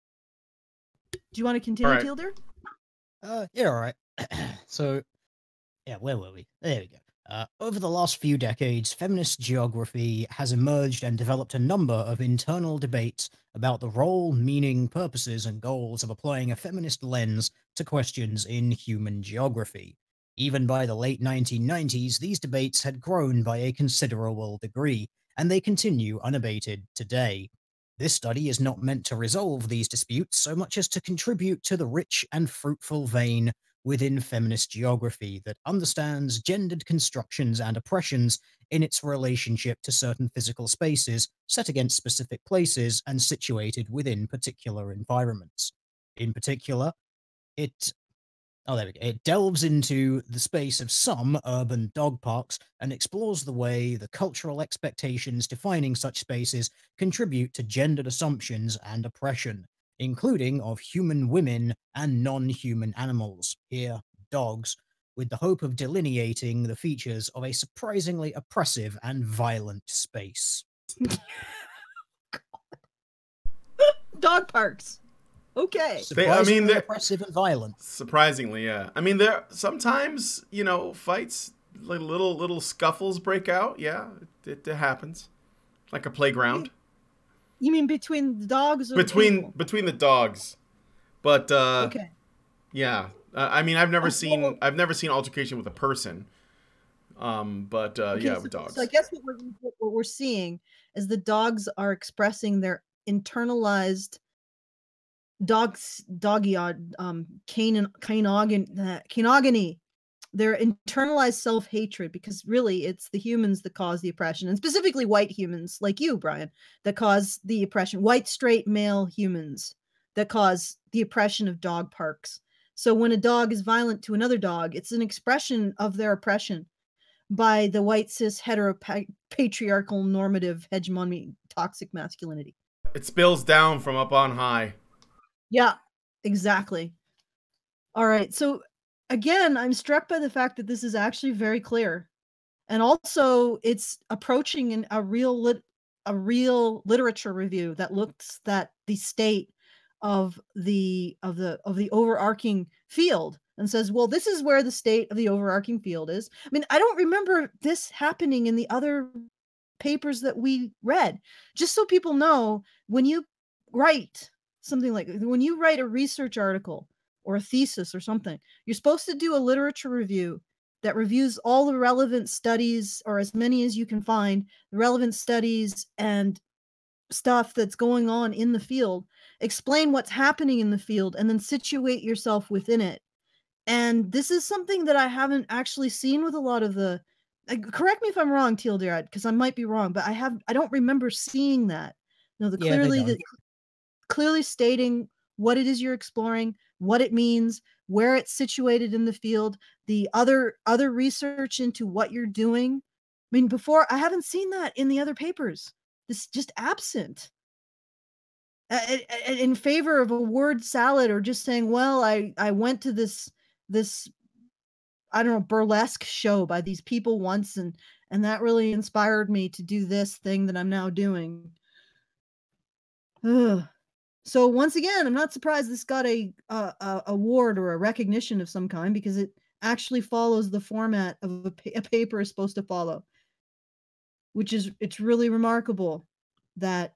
you want to continue, right. Tilder? Yeah, all right. So, yeah, where were we? There we go. Over the last few decades, feminist geography has emerged and developed a number of internal debates about the role, meaning, purposes, and goals of applying a feminist lens to questions in human geography. Even by the late 1990s, these debates had grown by a considerable degree, and they continue unabated today. This study is not meant to resolve these disputes so much as to contribute to the rich and fruitful vein within feminist geography that understands gendered constructions and oppressions in its relationship to certain physical spaces set against specific places and situated within particular environments. In particular, it delves into the space of some urban dog parks and explores the way the cultural expectations defining such spaces contribute to gendered assumptions and oppression, including of human women and non-human animals, here dogs, with the hope of delineating the features of a surprisingly oppressive and violent space. Dog parks. Okay. Surprisingly oppressive and violent. Surprisingly, yeah. I mean, there sometimes, fights, like little scuffles break out. Yeah, it happens, like a playground. You mean between the dogs or between the dogs? But okay. Yeah. I mean, I've never seen altercation with a person. But yeah, with dogs. So I guess what we're seeing is the dogs are expressing their internalized canogony, their internalized self-hatred, because really it's the humans that cause the oppression, and specifically white humans like you, Brian, that cause the oppression. White straight male humans that cause the oppression of dog parks. So when a dog is violent to another dog, it's an expression of their oppression by the white cis patriarchal normative hegemony toxic masculinity. It spills down from up on high. Yeah, exactly. All right. So again, I'm struck by the fact that this is actually very clear. And also it's approaching a real literature review that looks at the state of the overarching field and says, well, this is where the state of the overarching field is. I mean, I don't remember this happening in the other papers that we read. Just so people know, when you write something like, when you write a research article or a thesis or something, you're supposed to do a literature review that reviews all the relevant studies, or as many as you can find, the relevant studies and stuff that's going on in the field, explain what's happening in the field, and then situate yourself within it. And this is something that I haven't actually seen with a lot of the, correct me if I'm wrong, Teal Derad, because I might be wrong, but I don't remember seeing that. No, clearly stating what it is you're exploring, what it means, where it's situated in the field, the other research into what you're doing. I mean, before, I haven't seen that in the other papers. This just absent. In favor of a word salad, or just saying, well, I went to this I don't know, burlesque show by these people once, and that really inspired me to do this thing that I'm now doing. Ugh. So once again, I'm not surprised this got a award or a recognition of some kind, because it actually follows the format of a paper is supposed to follow, which is, it's really remarkable that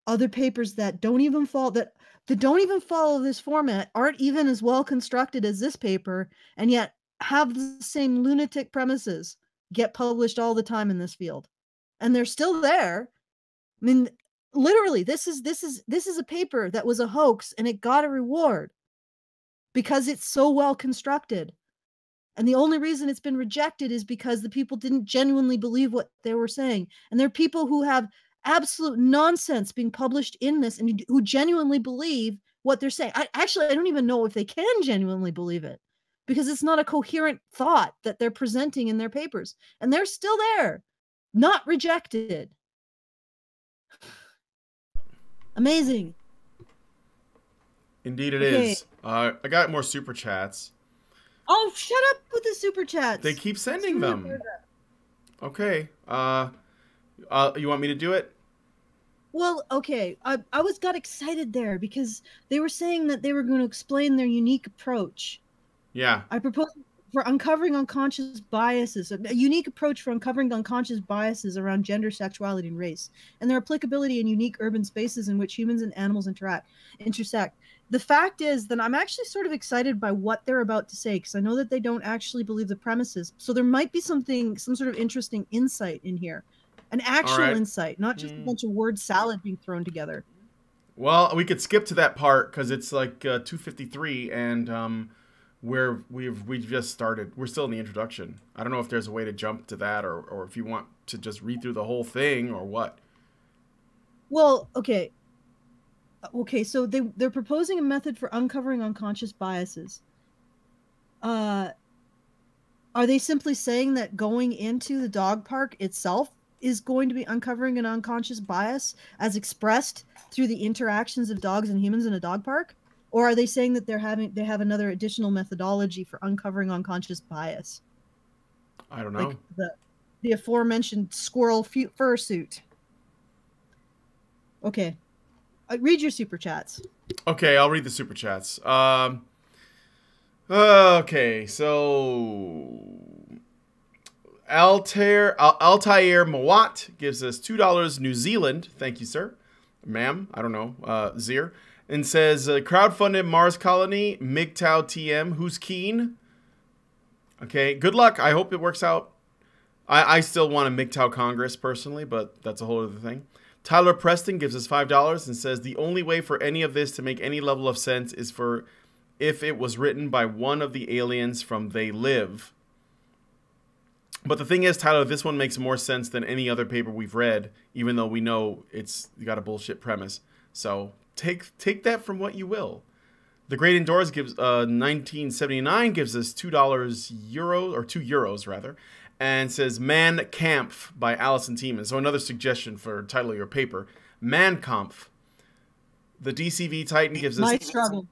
other papers that don't even follow this format aren't even as well constructed as this paper, and yet have the same lunatic premises get published all the time in this field, and they're still there. I mean, literally, this is a paper that was a hoax, and it got a reward because it's so well constructed. And the only reason it's been rejected is because the people didn't genuinely believe what they were saying. And there are people who have absolute nonsense being published in this, and who genuinely believe what they're saying. I don't even know if they can genuinely believe it, because it's not a coherent thought that they're presenting in their papers. And they're still there, not rejected. Amazing. Indeed it is. I got more super chats. Oh, shut up with the super chats. They keep sending them. Okay. You want me to do it? Well, okay. I got excited there because they were saying that they were going to explain their unique approach. Yeah. I propose for uncovering unconscious biases, a unique approach for uncovering unconscious biases around gender, sexuality, and race, and their applicability in unique urban spaces in which humans and animals intersect. The fact is that I'm actually sort of excited by what they're about to say, because I know that they don't actually believe the premises. So there might be some sort of interesting insight in here. An actual insight, not just a bunch of word salad being thrown together. Well, we could skip to that part because it's like 2:53, and we've just started. We're still in the introduction. I don't know if there's a way to jump to that, or if you want to just read through the whole thing, or what. Well, okay. Okay, so they're proposing a method for uncovering unconscious biases. Are they simply saying that going into the dog park itself is going to be uncovering an unconscious bias as expressed through the interactions of dogs and humans in a dog park? Or are they saying that they have another additional methodology for uncovering unconscious bias? I don't know. Like the aforementioned squirrel fursuit. Okay. Read your super chats. Okay, I'll read the super chats. Okay, so Altair Mawat gives us $2 New Zealand. Thank you, sir. Ma'am, I don't know. Zir. And says, crowdfunded Mars colony, MGTOW TM, who's keen? Okay, good luck. I hope it works out. I still want a MGTOW Congress personally, but that's a whole other thing. Tyler Preston gives us $5 and says, the only way for any of this to make any level of sense is for if it was written by one of the aliens from They Live. But the thing is, Tyler, this one makes more sense than any other paper we've read, even though we know it's got a bullshit premise. So take that from what you will. The Great Indoors gives 1979 gives us €2 rather, and says Man Kampf by Alison Tiemann. So another suggestion for title of your paper, Man Kampf. The DCV Titan gives us My struggle.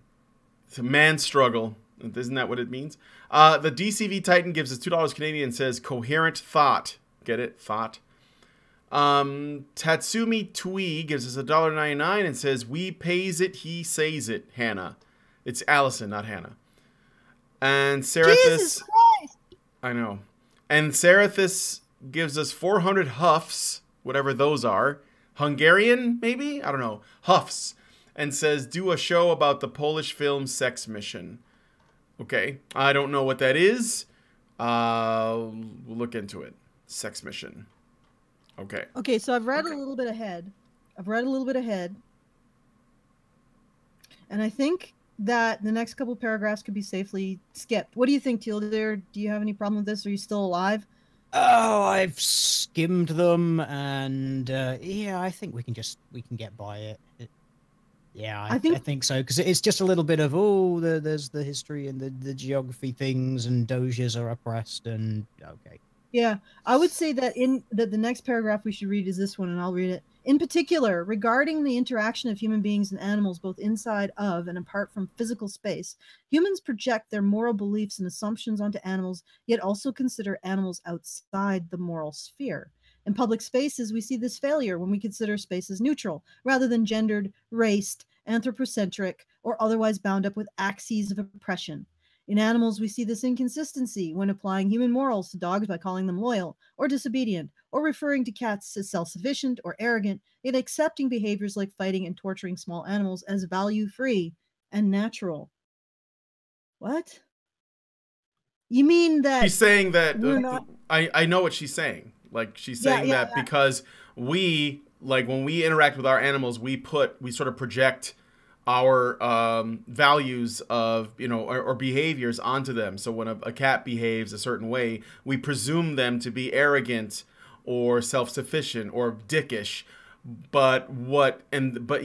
It's a man struggle. Isn't that what it means? The DCV Titan gives us $2 Canadian and says coherent thought. Get it? Thought. Tatsumi Tui gives us $1.99 and says we pays it, he says it, Hannah. It's Alison, not Hannah. And Jesus Christ! I know. And Serathis gives us 400 huffs, whatever those are. Hungarian, maybe? I don't know. Huffs. And says, do a show about the Polish film Sex Mission. Okay. I don't know what that is. We'll look into it. Sex Mission. Okay. Okay, so I've read a little bit ahead. And I think that the next couple paragraphs could be safely skipped. What do you think, Teal? Do you have any problem with this? Are you still alive? Oh, I've skimmed them, and yeah, I think we can get by it. Yeah, I think so, because it's just a little bit of there's the history and the geography things, and Doges are oppressed, and okay. Yeah, I would say that the next paragraph we should read is this one, and I'll read it. In particular, regarding the interaction of human beings and animals both inside of and apart from physical space, humans project their moral beliefs and assumptions onto animals, yet also consider animals outside the moral sphere. In public spaces, we see this failure when we consider spaces neutral, rather than gendered, raced, anthropocentric, or otherwise bound up with axes of oppression. In animals, we see this inconsistency when applying human morals to dogs by calling them loyal or disobedient, or referring to cats as self-sufficient or arrogant, yet accepting behaviors like fighting and torturing small animals as value-free and natural. What? You mean that she's saying that we're not... I know what she's saying. Like, she's saying that because we, like, when we interact with our animals, we sort of project our values of, or behaviors onto them. So when a cat behaves a certain way, we presume them to be arrogant or self-sufficient or dickish. But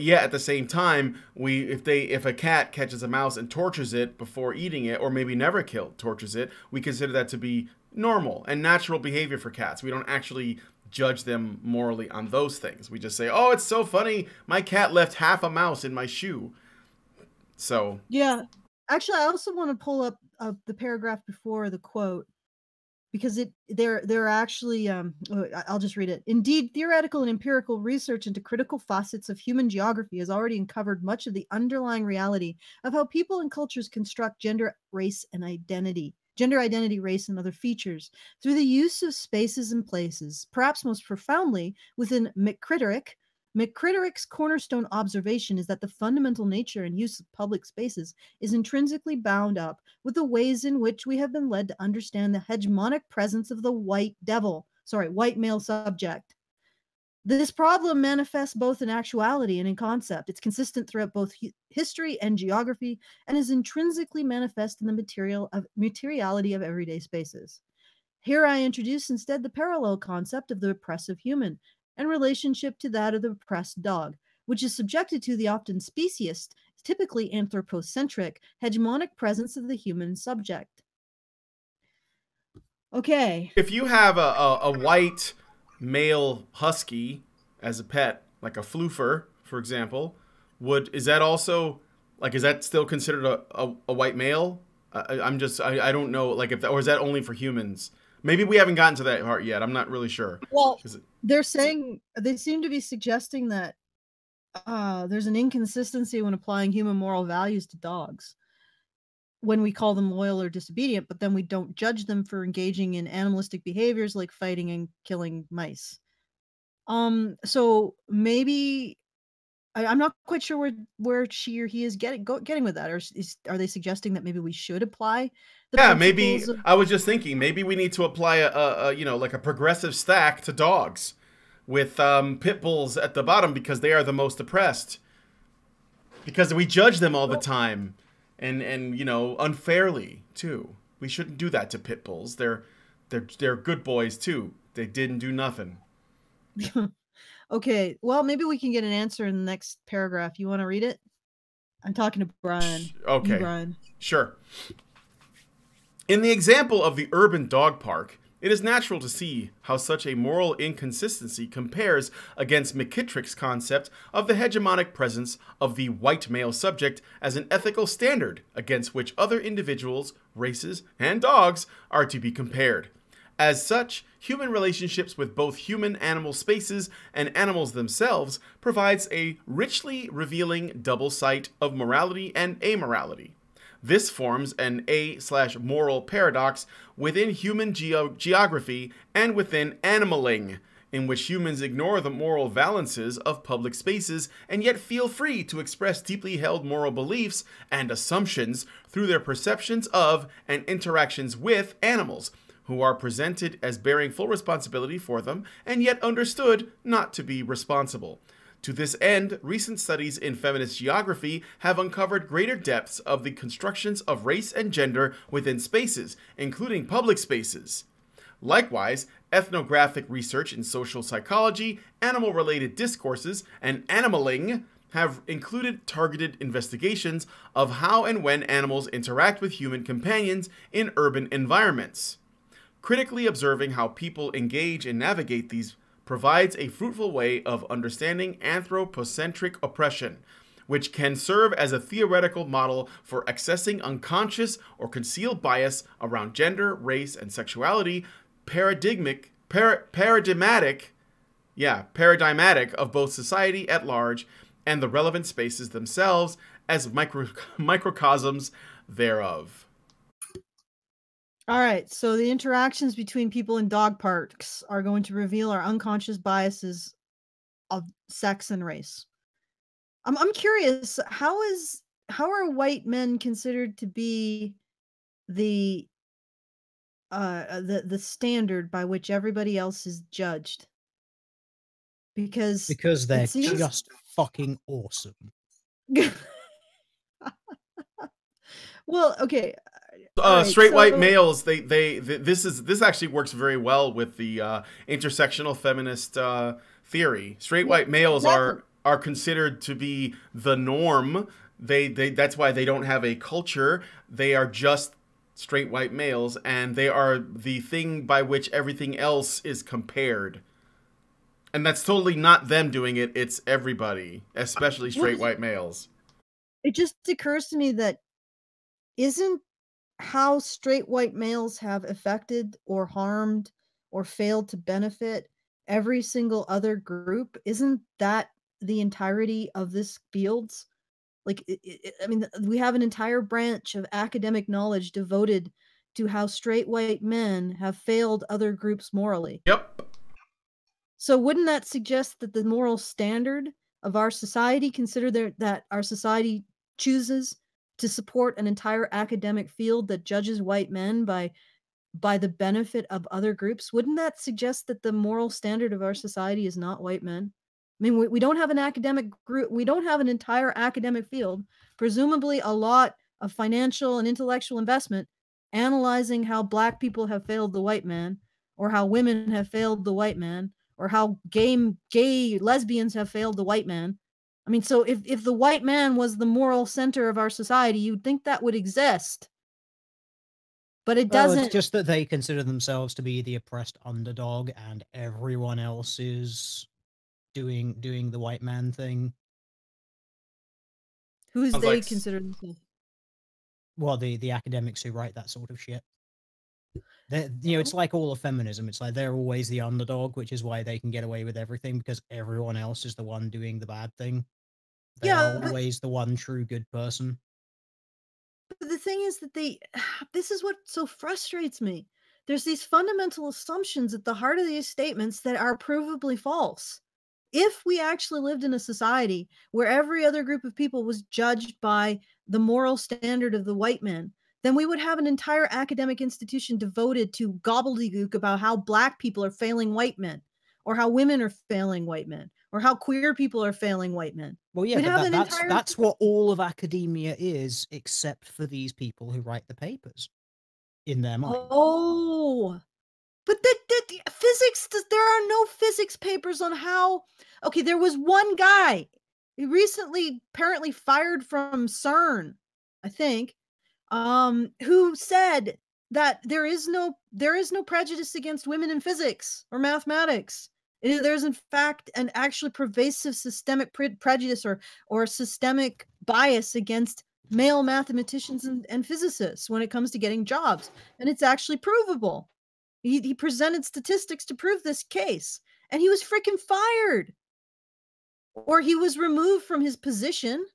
yet at the same time, if a cat catches a mouse and tortures it before eating it, or maybe never tortures it, we consider that to be normal and natural behavior for cats. We don't actually judge them morally on those things. We just say, oh, it's so funny, my cat left half a mouse in my shoe. So yeah, actually, I also want to pull up the paragraph before the quote, because they're actually I'll just read it. Indeed, theoretical and empirical research into critical facets of human geography has already uncovered much of the underlying reality of how people and cultures construct gender, race, and identity. Gender identity, race, and other features through the use of spaces and places, perhaps most profoundly within McCritterick. McCritterick's cornerstone observation is that the fundamental nature and use of public spaces is intrinsically bound up with the ways in which we have been led to understand the hegemonic presence of the white male subject. This problem manifests both in actuality and in concept. It's consistent throughout both history and geography, and is intrinsically manifest in the materiality of everyday spaces. Here I introduce instead the parallel concept of the oppressive human, and relationship to that of the oppressed dog, which is subjected to the often speciest, typically anthropocentric, hegemonic presence of the human subject. Okay. If you have a white male husky as a pet, like a floofer, for example, is that still considered a white male? I don't know, like, or is that only for humans? Maybe we haven't gotten to that part yet. I'm not really sure. Well, they seem to be suggesting that there's an inconsistency when applying human moral values to dogs, when we call them loyal or disobedient, but then we don't judge them for engaging in animalistic behaviors like fighting and killing mice. So maybe I'm not quite sure where she or he is getting with that, or are they suggesting that maybe we should apply? Maybe I was just thinking maybe we need to apply a progressive stack to dogs, with pit bulls at the bottom because they are the most oppressed, because we judge them all the time, and unfairly too. We shouldn't do that to pit bulls. They're good boys too. They didn't do nothing. Okay, well, maybe we can get an answer in the next paragraph. You want to read it? I'm talking to Brian. Okay. You, Brian. Sure. In the example of the urban dog park, it is natural to see how such a moral inconsistency compares against McKittrick's concept of the hegemonic presence of the white male subject as an ethical standard against which other individuals, races, and dogs are to be compared. As such, human relationships with both human-animal spaces and animals themselves provides a richly revealing double sight of morality and amorality. This forms an a/moral paradox within human geography and within animaling, in which humans ignore the moral valences of public spaces and yet feel free to express deeply held moral beliefs and assumptions through their perceptions of and interactions with animals, who are presented as bearing full responsibility for them and yet understood not to be responsible. To this end, recent studies in feminist geography have uncovered greater depths of the constructions of race and gender within spaces, including public spaces. Likewise, ethnographic research in social psychology, animal-related discourses, and animaling have included targeted investigations of how and when animals interact with human companions in urban environments. Critically observing how people engage and navigate these provides a fruitful way of understanding anthropocentric oppression, which can serve as a theoretical model for accessing unconscious or concealed bias around gender, race, and sexuality, paradigmatic of both society at large and the relevant spaces themselves as microcosms thereof. All right, so the interactions between people in dog parks are going to reveal our unconscious biases of sex and race. I'm curious, how are white men considered to be the standard by which everybody else is judged? Because they're seems... just fucking awesome. Well, okay. Straight white males, this actually works very well with the intersectional feminist theory. Straight white males are considered to be the norm. That's why they don't have a culture. They are just straight white males, and they are the thing by which everything else is compared. And that's totally not them doing it. It's everybody, especially straight white males. It just occurs to me that isn't how straight white males have affected or harmed or failed to benefit every single other group, isn't that the entirety of this fields? Like, I mean, we have an entire branch of academic knowledge devoted to how straight white men have failed other groups morally. Yep. So wouldn't that suggest that the moral standard of our society, that our society chooses to support an entire academic field that judges white men by the benefit of other groups, wouldn't that suggest that the moral standard of our society is not white men? I mean, we don't have an academic group, we don't have an entire academic field, presumably a lot of financial and intellectual investment, analyzing how black people have failed the white man, or how women have failed the white man, or how gay lesbians have failed the white man. I mean, so if the white man was the moral center of our society, you'd think that would exist. But it doesn't. It's just that they consider themselves to be the oppressed underdog, and everyone else is doing the white man thing. Who's they consider themselves? Well, the academics who write that sort of shit. It's like all of feminism. It's like they're always the underdog, which is why they can get away with everything, because everyone else is the one doing the bad thing. They're always the one true good person. But the thing is that this is what so frustrates me. There's these fundamental assumptions at the heart of these statements that are provably false. If we actually lived in a society where every other group of people was judged by the moral standard of the white man, then we would have an entire academic institution devoted to gobbledygook about how black people are failing white men, or how women are failing white men, or how queer people are failing white men. Well, yeah, but that's what all of academia is, except for these people who write the papers in their mind. Oh, but the physics, there are no physics papers on how. Okay, there was one guy recently apparently fired from CERN, I think, who said that there is no prejudice against women in physics or mathematics. There's in fact an actually pervasive systemic prejudice or systemic bias against male mathematicians and physicists when it comes to getting jobs, and it's actually provable. He presented statistics to prove this case, and he was freaking fired, or he was removed from his position,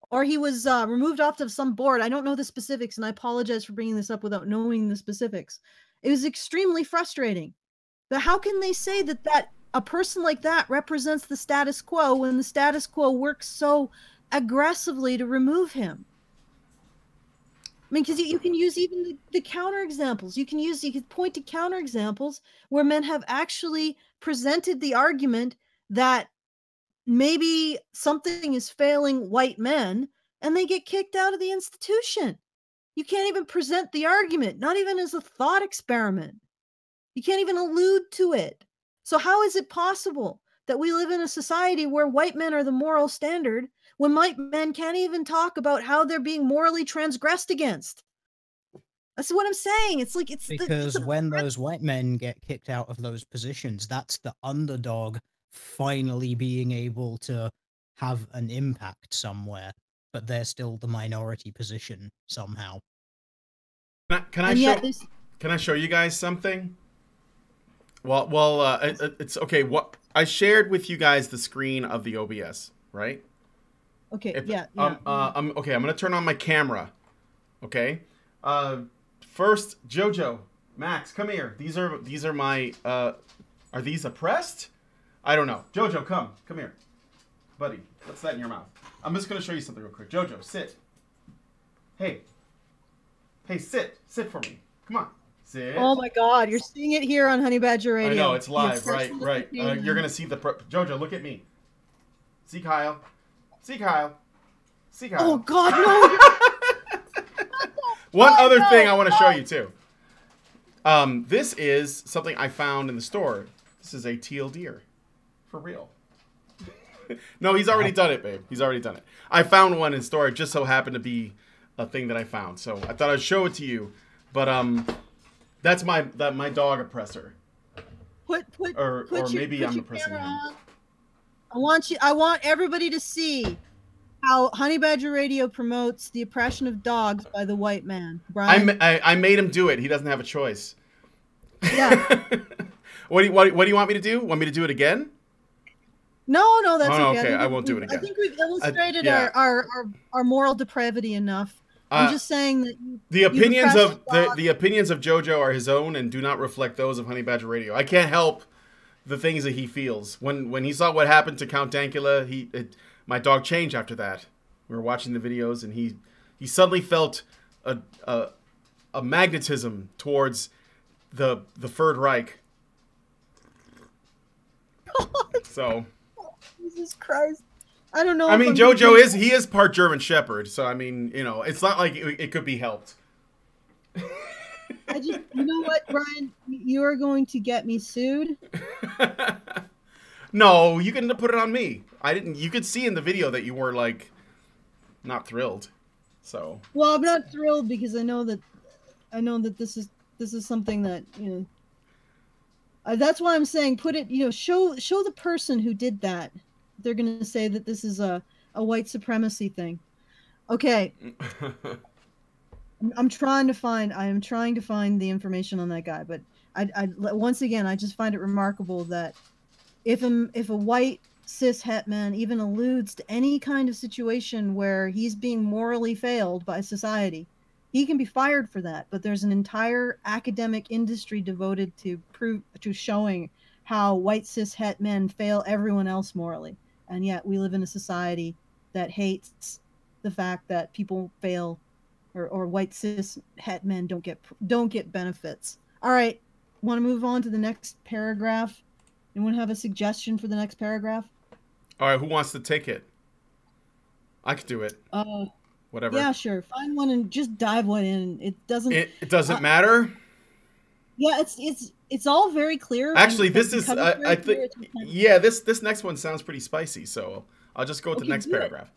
or he was removed off of some board. I don't know the specifics, and I apologize for bringing this up without knowing the specifics. It was extremely frustrating. But how can they say that a person like that represents the status quo when the status quo works so aggressively to remove him? I mean, because you can use even the counterexamples. You can point to counterexamples where men have actually presented the argument that maybe something is failing white men, and they get kicked out of the institution. You can't even present the argument, not even as a thought experiment. You can't even allude to it. So how is it possible that we live in a society where white men are the moral standard when white men can't even talk about how they're being morally transgressed against? That's what I'm saying. It's like because when those white men get kicked out of those positions, that's the underdog finally being able to have an impact somewhere, but they're still the minority position somehow. Can I show you guys something? It's okay. What I shared with you guys the screen of the OBS, right? Okay. Okay. I'm gonna turn on my camera. Okay. First, Jojo, Max, come here. These are my. Are these oppressed? I don't know. Jojo, come here, buddy. What's that in your mouth? I'm just gonna show you something real quick. Jojo, sit. Hey, sit for me. Come on. Sit. Oh my God, you're seeing it here on Honey Badger Radio. I know, it's live, right. You're going to see the... Jojo, look at me. See Kyle. Oh God, no! One other thing I want to show you, too. This is something I found in the store. This is a teal deer. For real. No, he's already done it, babe. He's already done it. I found one in store. It just so happened to be a thing that I found. So I thought I'd show it to you. But, that's my dog oppressor. Or maybe I'm oppressing him. I want everybody to see how Honey Badger Radio promotes the oppression of dogs by the white man. Brian? I made him do it. He doesn't have a choice. Yeah. What do you want me to do? Want me to do it again? No, that's okay. Okay, I won't do it again. I think we've illustrated our moral depravity enough. I'm just saying that the opinions of the opinions of Jojo are his own and do not reflect those of Honey Badger Radio. I can't help the things that he feels. When he saw what happened to Count Dankula, my dog changed after that. We were watching the videos, and he suddenly felt a magnetism towards the Third Reich. So, Jesus Christ. I don't know. I mean, Jojo is part German Shepherd, so I mean, it's not like it could be helped. You know what, Brian? You are going to get me sued. No, you can put it on me. I didn't. You could see in the video that you were like not thrilled. So. Well, I'm not thrilled because I know that this is something that that's why I'm saying put it. Show the person who did that. They're going to say that this is a white supremacy thing. Okay. I am trying to find the information on that guy, but once again, I just find it remarkable that if a white cis het man even alludes to any kind of situation where he's being morally failed by society, he can be fired for that. But there's an entire academic industry devoted to showing how white cis het men fail everyone else morally. And yet we live in a society that hates the fact that people fail or white cis het men don't get benefits. All right. Want to move on to the next paragraph? Anyone have a suggestion for the next paragraph? All right. Who wants to take it? I could do it. Whatever. Yeah, sure. Find one and just dive one in. It doesn't matter. Yeah, it's all very clear. Actually, this is I think this next one sounds pretty spicy, so I'll just go to the Okay, next do it. paragraph.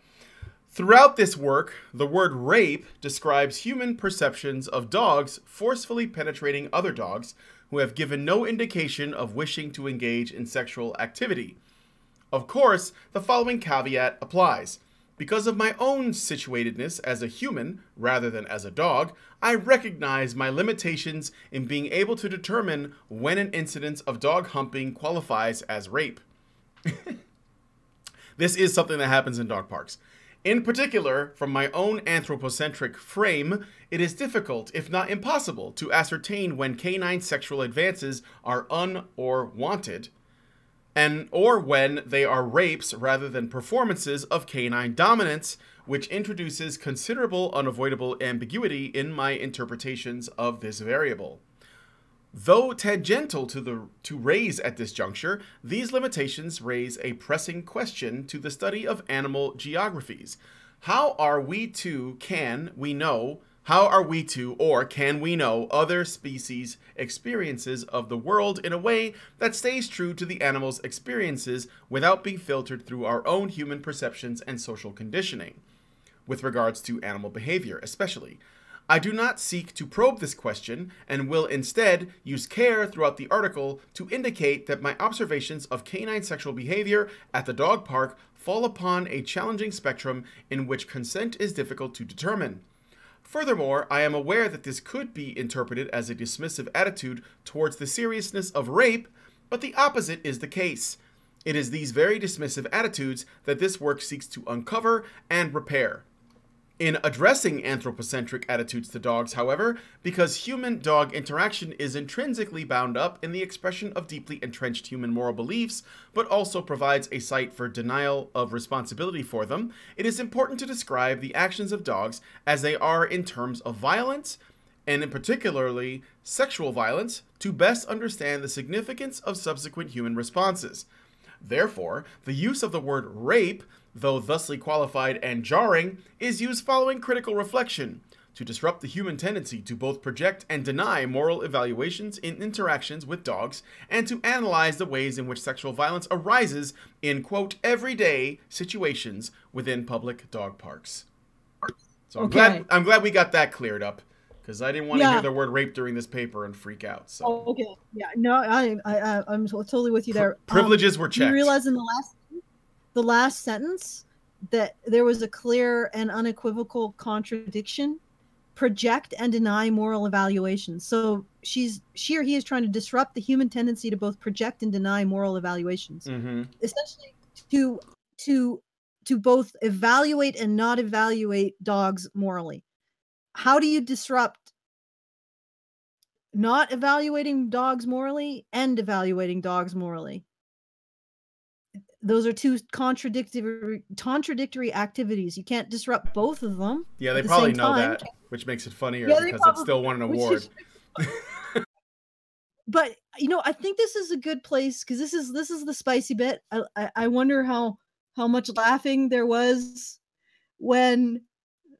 Throughout this work, the word rape describes human perceptions of dogs forcefully penetrating other dogs who have given no indication of wishing to engage in sexual activity. Of course, the following caveat applies. Because of my own situatedness as a human rather than as a dog, I recognize my limitations in being able to determine when an incident of dog humping qualifies as rape. This is something that happens in dog parks. In particular, from my own anthropocentric frame, it is difficult, if not impossible, to ascertain when canine sexual advances are or wanted, or when they are rapes rather than performances of canine dominance, which introduces considerable unavoidable ambiguity in my interpretations of this variable. Though tangential to raise at this juncture, these limitations raise a pressing question to the study of animal geographies. How are we to, or can we know other species' experiences of the world in a way that stays true to the animal's experiences without being filtered through our own human perceptions and social conditioning? With regards to animal behavior, especially. I do not seek to probe this question and will instead use care throughout the article to indicate that my observations of canine sexual behavior at the dog park fall upon a challenging spectrum in which consent is difficult to determine. Furthermore, I am aware that this could be interpreted as a dismissive attitude towards the seriousness of rape, but the opposite is the case. It is these very dismissive attitudes that this work seeks to uncover and repair. In addressing anthropocentric attitudes to dogs, however, because human-dog interaction is intrinsically bound up in the expression of deeply entrenched human moral beliefs, but also provides a site for denial of responsibility for them, it is important to describe the actions of dogs as they are in terms of violence, and in particularly sexual violence, to best understand the significance of subsequent human responses. Therefore, the use of the word rape, though thusly qualified and jarring, is used following critical reflection to disrupt the human tendency to both project and deny moral evaluations in interactions with dogs, and to analyze the ways in which sexual violence arises in, quote, everyday situations within public dog parks. So I'm glad we got that cleared up, because I didn't want to hear the word rape during this paper and freak out. So. Oh, okay. Yeah. No, I'm totally with you there. Privileges were checked. You realize in the last sentence that there was a clear and unequivocal contradiction. Project and deny moral evaluation. So she or he is trying to disrupt the human tendency to both project and deny moral evaluations. Mm-hmm. Essentially, to both evaluate and not evaluate dogs morally. How do you disrupt not evaluating dogs morally and evaluating dogs morally? Those are two contradictory activities. You can't disrupt both of them. Yeah, they probably know that, which makes it funnier because it still won an award. But I think this is a good place because this is the spicy bit. I wonder how much laughing there was when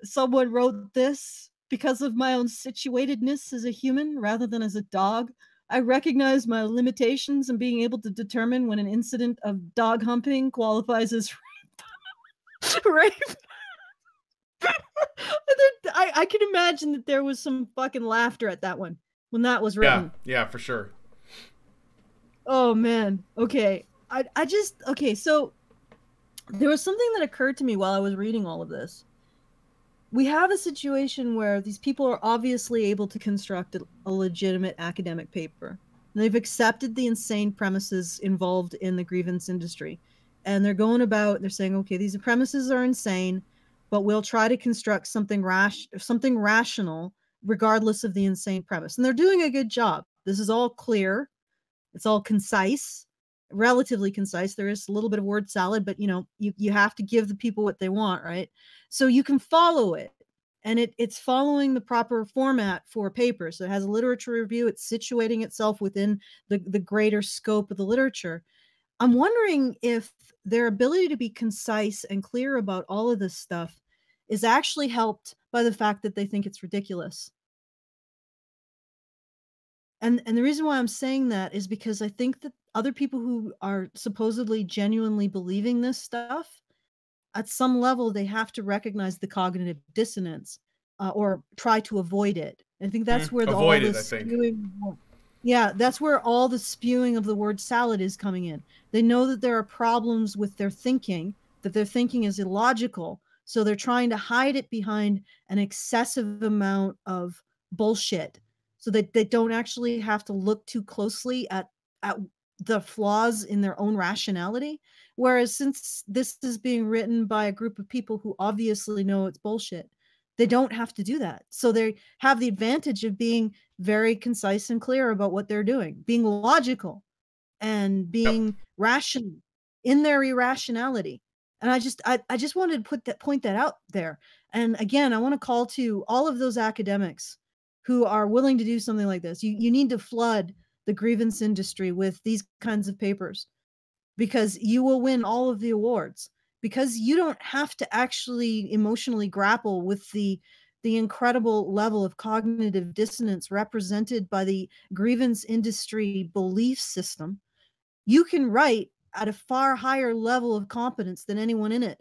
someone wrote this. Because of my own situatedness as a human rather than as a dog, I recognize my limitations in being able to determine when an incident of dog humping qualifies as rape. I can imagine that there was some fucking laughter at that one when that was written. Yeah, for sure. Oh man. Okay. So there was something that occurred to me while I was reading all of this. We have a situation where these people are obviously able to construct a legitimate academic paper. And they've accepted the insane premises involved in the grievance industry. And they're saying, okay, these premises are insane, but we'll try to construct something rational regardless of the insane premise. And they're doing a good job. This is all clear. It's all concise, relatively concise. There is a little bit of word salad, but you have to give the people what they want, right? So you can follow it, and it's following the proper format for a paper. So it has a literature review. It's situating itself within the greater scope of the literature. I'm wondering if their ability to be concise and clear about all of this stuff is actually helped by the fact that they think it's ridiculous. And the reason why I'm saying that is because I think that other people who are supposedly genuinely believing this stuff at some level they have to recognize the cognitive dissonance, or try to avoid it. I think that's where Avoid it, I think. Yeah, that's where all the spewing of the word salad is coming in. They know that there are problems with their thinking, that their thinking is illogical, so they're trying to hide it behind an excessive amount of bullshit, so that they don't actually have to look too closely at the flaws in their own rationality. Whereas since this is being written by a group of people who obviously know it's bullshit, they don't have to do that. So they have the advantage of being very concise and clear about what they're doing, being logical and being rational in their irrationality. And I just wanted to point that out there. And again, I want to call to all of those academics who are willing to do something like this. You need to flood the grievance industry with these kinds of papers, because you will win all of the awards, because you don't have to actually emotionally grapple with the incredible level of cognitive dissonance represented by the grievance industry belief system. You can write at a far higher level of competence than anyone in it,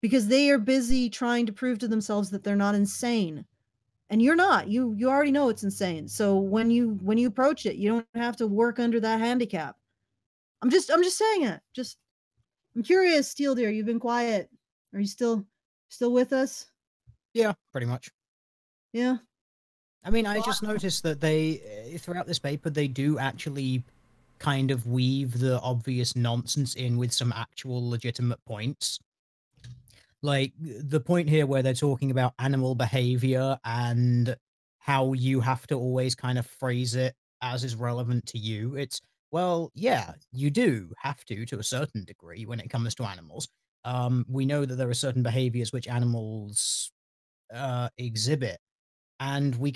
because they are busy trying to prove to themselves that they're not insane. And you're not. You already know it's insane. So when you approach it, you don't have to work under that handicap. I'm just saying it. I'm curious, Steel Deer, you've been quiet. Are you still with us? Yeah, pretty much. Yeah. I mean, I just noticed that they, throughout this paper, they do actually kind of weave the obvious nonsense in with some actual legitimate points. Like the point here where they're talking about animal behavior and how you have to always kind of phrase it as is relevant to you. It's, well, yeah, you do have to a certain degree when it comes to animals. We know that there are certain behaviors which animals exhibit, and we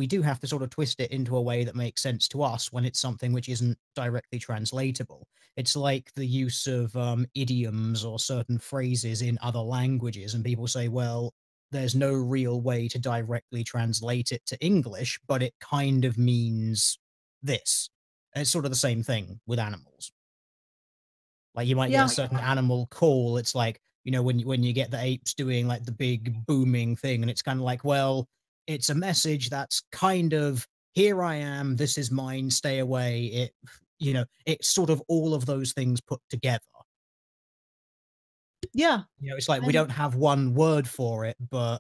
do have to sort of twist it into a way that makes sense to us when it's something which isn't directly translatable. It's like the use of idioms or certain phrases in other languages, and people say, well, there's no real way to directly translate it to English, but it kind of means this. It's sort of the same thing with animals. Like you might get a certain animal call. It's like, you know, when you get the apes doing like the big booming thing, and it's kind of like, well, it's a message that's kind of, here I am, this is mine, stay away. It, you know, it's sort of all of those things put together. Yeah. You know, it's like we don't have one word for it, but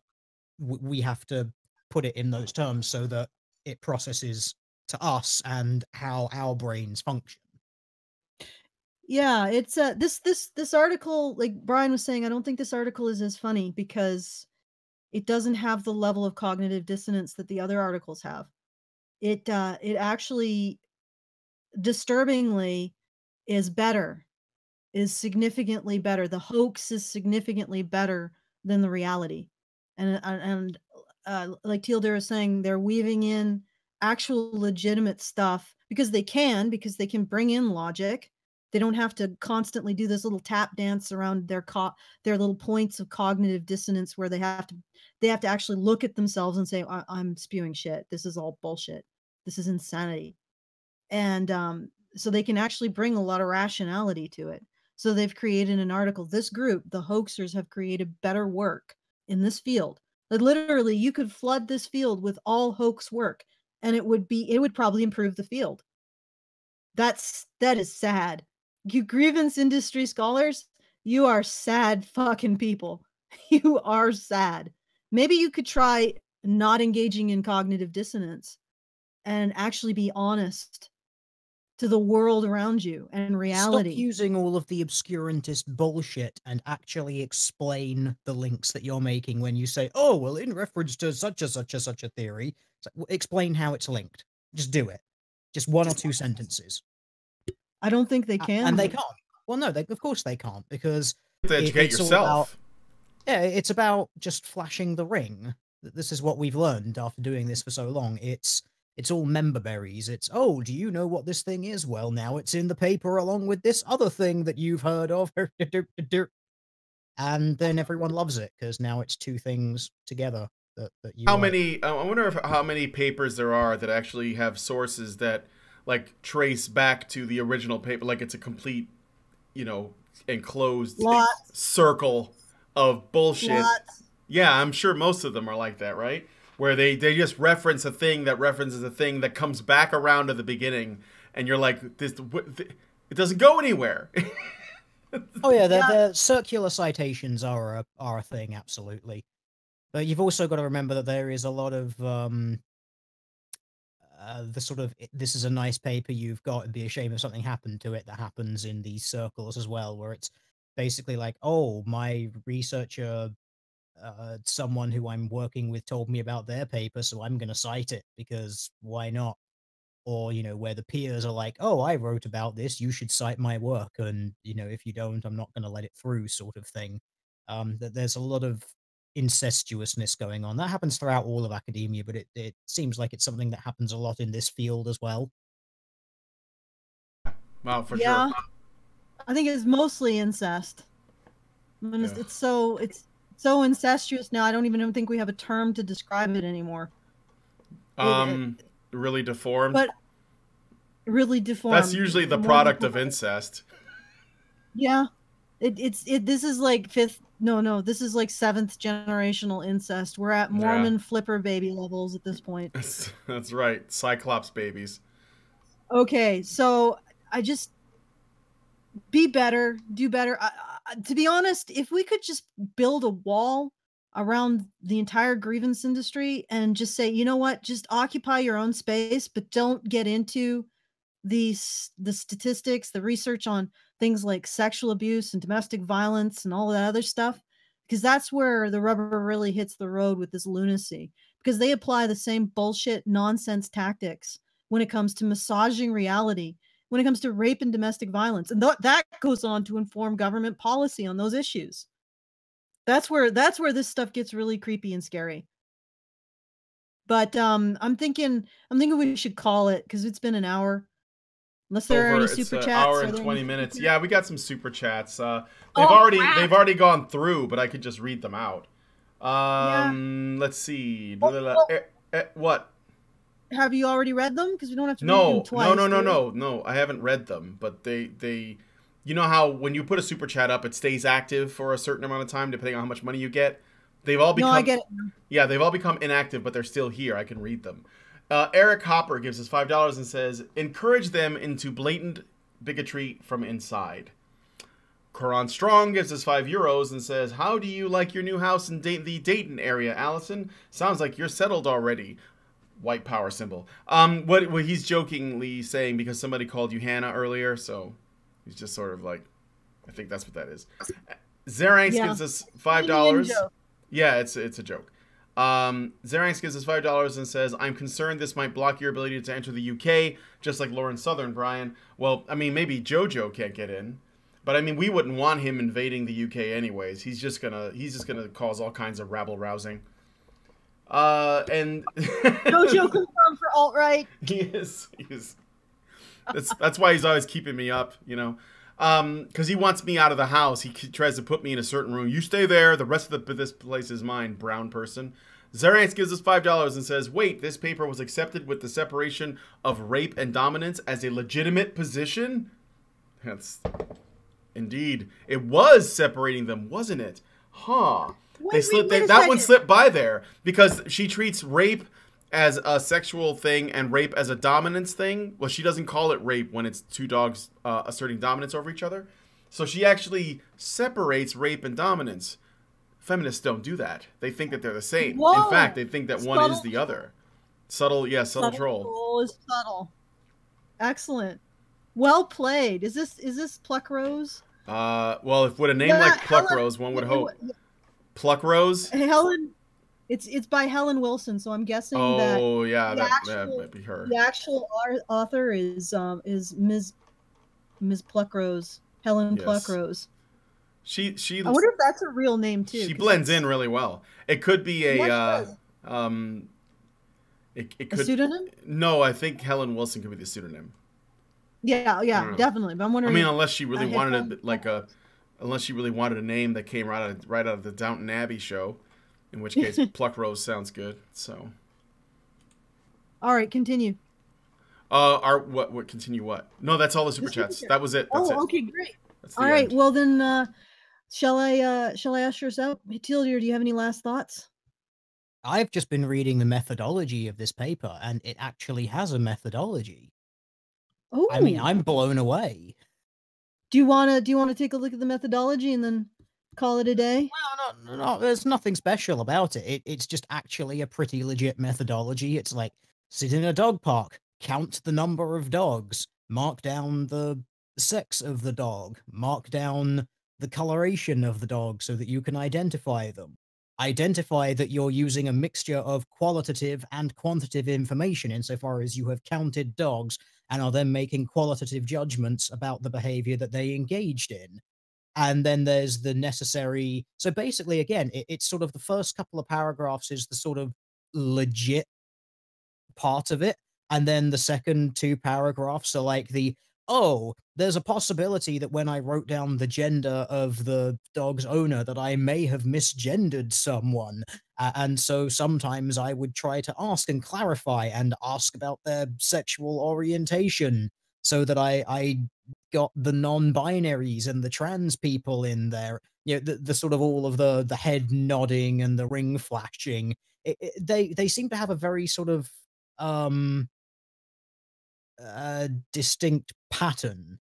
we have to put it in those terms so that it processes to us and how our brains function. Yeah, it's this article, like Brian was saying, I don't think this article is as funny because it doesn't have the level of cognitive dissonance that the other articles have. It actually disturbingly is significantly better. The hoax is significantly better than the reality. And like Teal'c is saying, they're weaving in actual legitimate stuff because they can bring in logic. They don't have to constantly do this little tap dance around their little points of cognitive dissonance where they have to actually look at themselves and say, I'm spewing shit. This is all bullshit. This is insanity. And so they can actually bring a lot of rationality to it. So they've created an article. This group, the hoaxers, have created better work in this field. Like literally, you could flood this field with all hoax work, and it would probably improve the field. That is sad. You grievance industry scholars, you are sad fucking people. You are sad. Maybe you could try not engaging in cognitive dissonance and actually be honest to the world around you and reality. Stop using all of the obscurantist bullshit and actually explain the links that you're making when you say, oh, well, in reference to such a theory, explain how it's linked. Just do it. Just one or two sentences. I don't think they can. And they can't. Well, no, of course they can't, because you have to educate yourself. It's about just flashing the ring. This is what we've learned after doing this for so long. It's all member berries. It's, oh, do you know what this thing is? Well, now it's in the paper along with this other thing that you've heard of. And then everyone loves it because now it's two things together that you I wonder how many papers there are that actually have sources that like trace back to the original paper, like it's a complete, you know, enclosed Lots. circle of bullshit. Lots. Yeah, I'm sure most of them are like that, right? Where they just reference a thing that references a thing that comes back around to the beginning, and you're like, it doesn't go anywhere. Oh yeah, the circular citations are a thing, absolutely. But you've also got to remember that there is a lot of the sort of this is a nice paper you've got, it'd be a shame if something happened to it, that happens in these circles as well, where it's basically like, oh, my researcher, someone who I'm working with told me about their paper, so I'm going to cite it because why not? Or, you know, where the peers are like, oh, I wrote about this, you should cite my work. And, you know, if you don't, I'm not going to let it through, sort of thing. That there's a lot of incestuousness going on. That happens throughout all of academia, but it seems like it's something that happens a lot in this field as well. Wow, for sure. I think it's mostly incest. I mean, it's so incestuous now. I don't even think we have a term to describe it anymore. Really deformed. But really deformed. That's usually the product of incest. Yeah, this is like this is like 7th generational incest. We're at Mormon flipper baby levels at this point. That's right, Cyclops babies. Okay, so I just be better, do better. To be honest, if we could just build a wall around the entire grievance industry and just say, you know what, just occupy your own space, but don't get into the statistics, the research on things like sexual abuse and domestic violence and all that other stuff, because that's where the rubber really hits the road with this lunacy, because they apply the same bullshit nonsense tactics when it comes to massaging reality, when it comes to rape and domestic violence, and that goes on to inform government policy on those issues. That's where this stuff gets really creepy and scary. But I'm thinking we should call it, because it's been an hour. Unless there are any super chats. Hour and 20 minutes. Yeah, we got some super chats. They've already gone through, but I could just read them out. Let's see. What? Have you already read them? Because we don't have to read them twice. No. I haven't read them, but they you know how when you put a super chat up, it stays active for a certain amount of time, depending on how much money you get? They've all become... No, I get it. Yeah, they've all become inactive, but they're still here. I can read them. Eric Hopper gives us $5 and says, encourage them into blatant bigotry from inside. Coron Strong gives us €5 and says, how do you like your new house in the Dayton area, Alison? Sounds like you're settled already. White power symbol. What he's jokingly saying, because somebody called you Hannah earlier, so... He's just sort of like, I think that's what that is. Zeranx gives us $5. Yeah, it's a joke. Zeranx gives us $5 and says, I'm concerned this might block your ability to enter the UK, just like Lauren Southern, Brian. Well, I mean, maybe JoJo can't get in. But I mean, we wouldn't want him invading the UK anyways. He's just gonna cause all kinds of rabble-rousing. And JoJo confirmed for alt-right. He is. That's why he's always keeping me up, you know. Because he wants me out of the house. He tries to put me in a certain room. You stay there. The rest of this place is mine, brown person. Zeranx gives us $5 and says, wait, this paper was accepted with the separation of rape and dominance as a legitimate position? That's... Indeed. It was separating them, wasn't it? Huh. That one slipped by there. Because she treats rape as a sexual thing and rape as a dominance thing. Well, she doesn't call it rape when it's two dogs asserting dominance over each other. So she actually separates rape and dominance. Feminists don't do that. They think that they're the same. Whoa. In fact, they think that one is the other. Subtle troll. Troll is subtle. Excellent. Well played. Is this Pluck Rose? Well, if with a name like Pluck Rose, one would hope. Pluck Rose? Helen... It's by Helen Wilson, so I'm guessing that. Oh yeah, that might be her. The actual author is Ms. Pluckrose, Helen Pluckrose. She. I wonder if that's a real name too. She blends in really well. It could be a it could, pseudonym. No, I think Helen Wilson could be the pseudonym. Yeah, definitely. But I'm wondering. I mean, unless she really wanted unless she really wanted a name that came right out of the Downton Abbey show. In which case, Pluck Rose sounds good. So, all right, continue. What? Continue what? No, that's all the super chats. That was it. That's it. Okay, great. That's the All right. end. Well then, shall I usher us out? Tillier, do you have any last thoughts? I've just been reading the methodology of this paper, and it actually has a methodology. Oh, I mean, I'm blown away. do you wanna take a look at the methodology and then call it a day? Well, no, there's nothing special about it. It's just actually a pretty legit methodology. It's like, sit in a dog park, count the number of dogs, mark down the sex of the dog, mark down the coloration of the dog so that you can identify them. Identify that you're using a mixture of qualitative and quantitative information insofar as you have counted dogs and are then making qualitative judgments about the behavior that they engaged in. And then there's the necessary. So basically, again, it's sort of the first couple of paragraphs is the sort of legit part of it. And then the second two paragraphs are like oh, there's a possibility that when I wrote down the gender of the dog's owner, that I may have misgendered someone. And so sometimes I would try to ask and clarify and ask about their sexual orientation so that I got the non-binaries and the trans people in there. The sort of all of the head nodding and the ring flashing. They seem to have a very sort of distinct pattern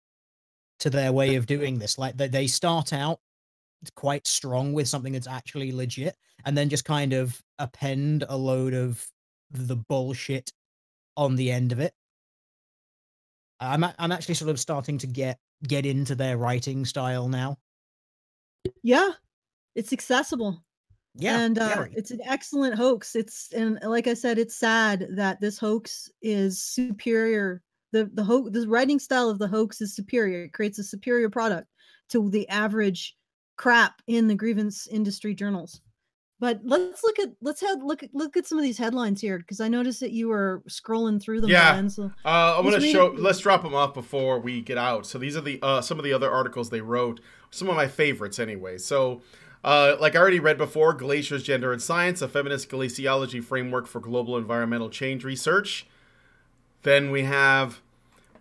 to their way of doing this. Like they start out quite strong with something that's actually legit, and then just kind of append a load of the bullshit on the end of it. I'm actually sort of starting to get into their writing style now. Yeah, it's accessible. Yeah, And very. it's an excellent hoax. And like I said, it's sad that this hoax is superior. The writing style of the hoax is superior. It creates a superior product to the average crap in the grievance industry journals. But let's look at some of these headlines here, because I noticed that you were scrolling through them. Yeah, Brian, so I'm gonna show. Let's drop them off before we get out. So these are the some of the other articles they wrote. Some of my favorites, anyway. So, like I already read before, Glaciers, Gender and Science, a feminist glaciology framework for global environmental change research. Then we have,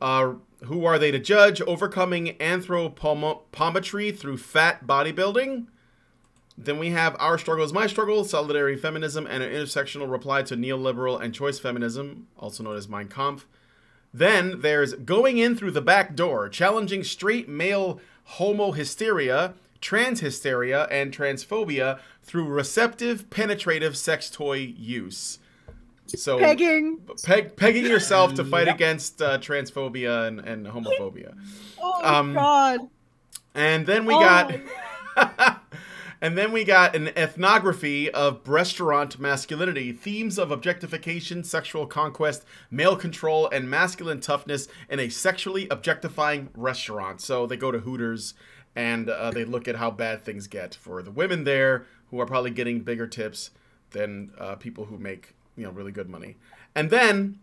who are they to judge? Overcoming anthropometry through fat bodybuilding. Then we have Our Struggle is My Struggle, Solidarity Feminism, and an intersectional reply to neoliberal and choice feminism, also known as Mein Kampf. Then there's Going In Through the Back Door, challenging straight male homo hysteria, trans hysteria, and transphobia through receptive, penetrative sex toy use. So pegging yourself to fight against transphobia and homophobia. Oh God! And then we got. And then we got an ethnography of restaurant masculinity, themes of objectification, sexual conquest, male control, and masculine toughness in a sexually objectifying restaurant. So they go to Hooters and they look at how bad things get for the women there, who are probably getting bigger tips than people who make really good money. And then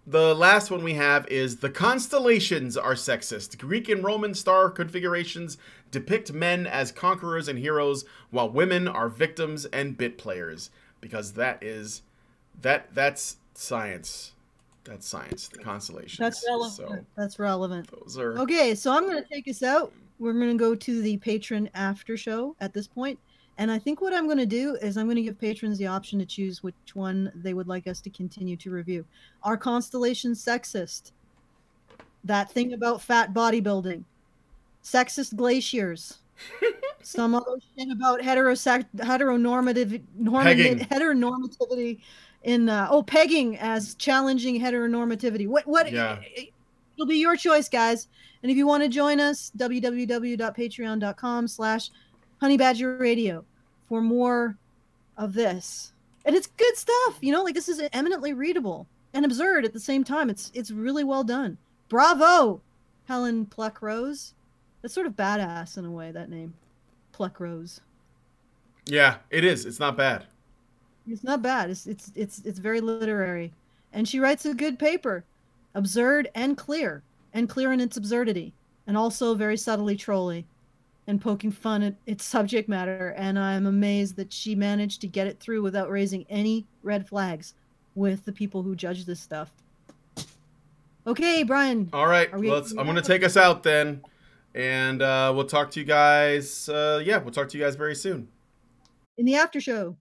the last one we have is the Constellations are sexist. Greek and Roman star configurations depict men as conquerors and heroes, while women are victims and bit players. Because that's science. That's science. The constellations. That's relevant. So, that's relevant. Those are okay. So I'm going to take us out. We're going to go to the patron after show at this point. And I think what I'm going to do is I'm going to give patrons the option to choose which one they would like us to continue to review. Are Constellations sexist? That thing about fat bodybuilding. Sexist glaciers. Some other shit about heteronormativity in pegging as challenging heteronormativity. What Yeah. It'll be your choice, guys. And if you want to join us, www.patreon.com/honeybadgerradio for more of this. And it's good stuff, like this is eminently readable and absurd at the same time. It's really well done. Bravo, Helen Pluckrose. That's sort of badass in a way, that name. Pluckrose. Yeah, it is. It's not bad. It's not bad. It's very literary. And she writes a good paper. Absurd and clear in its absurdity, and also very subtly trolly and poking fun at its subject matter. And I'm amazed that she managed to get it through without raising any red flags with the people who judge this stuff. Okay, Brian. All right, I'm going to take us out then. And we'll talk to you guys. We'll talk to you guys very soon. In the after show.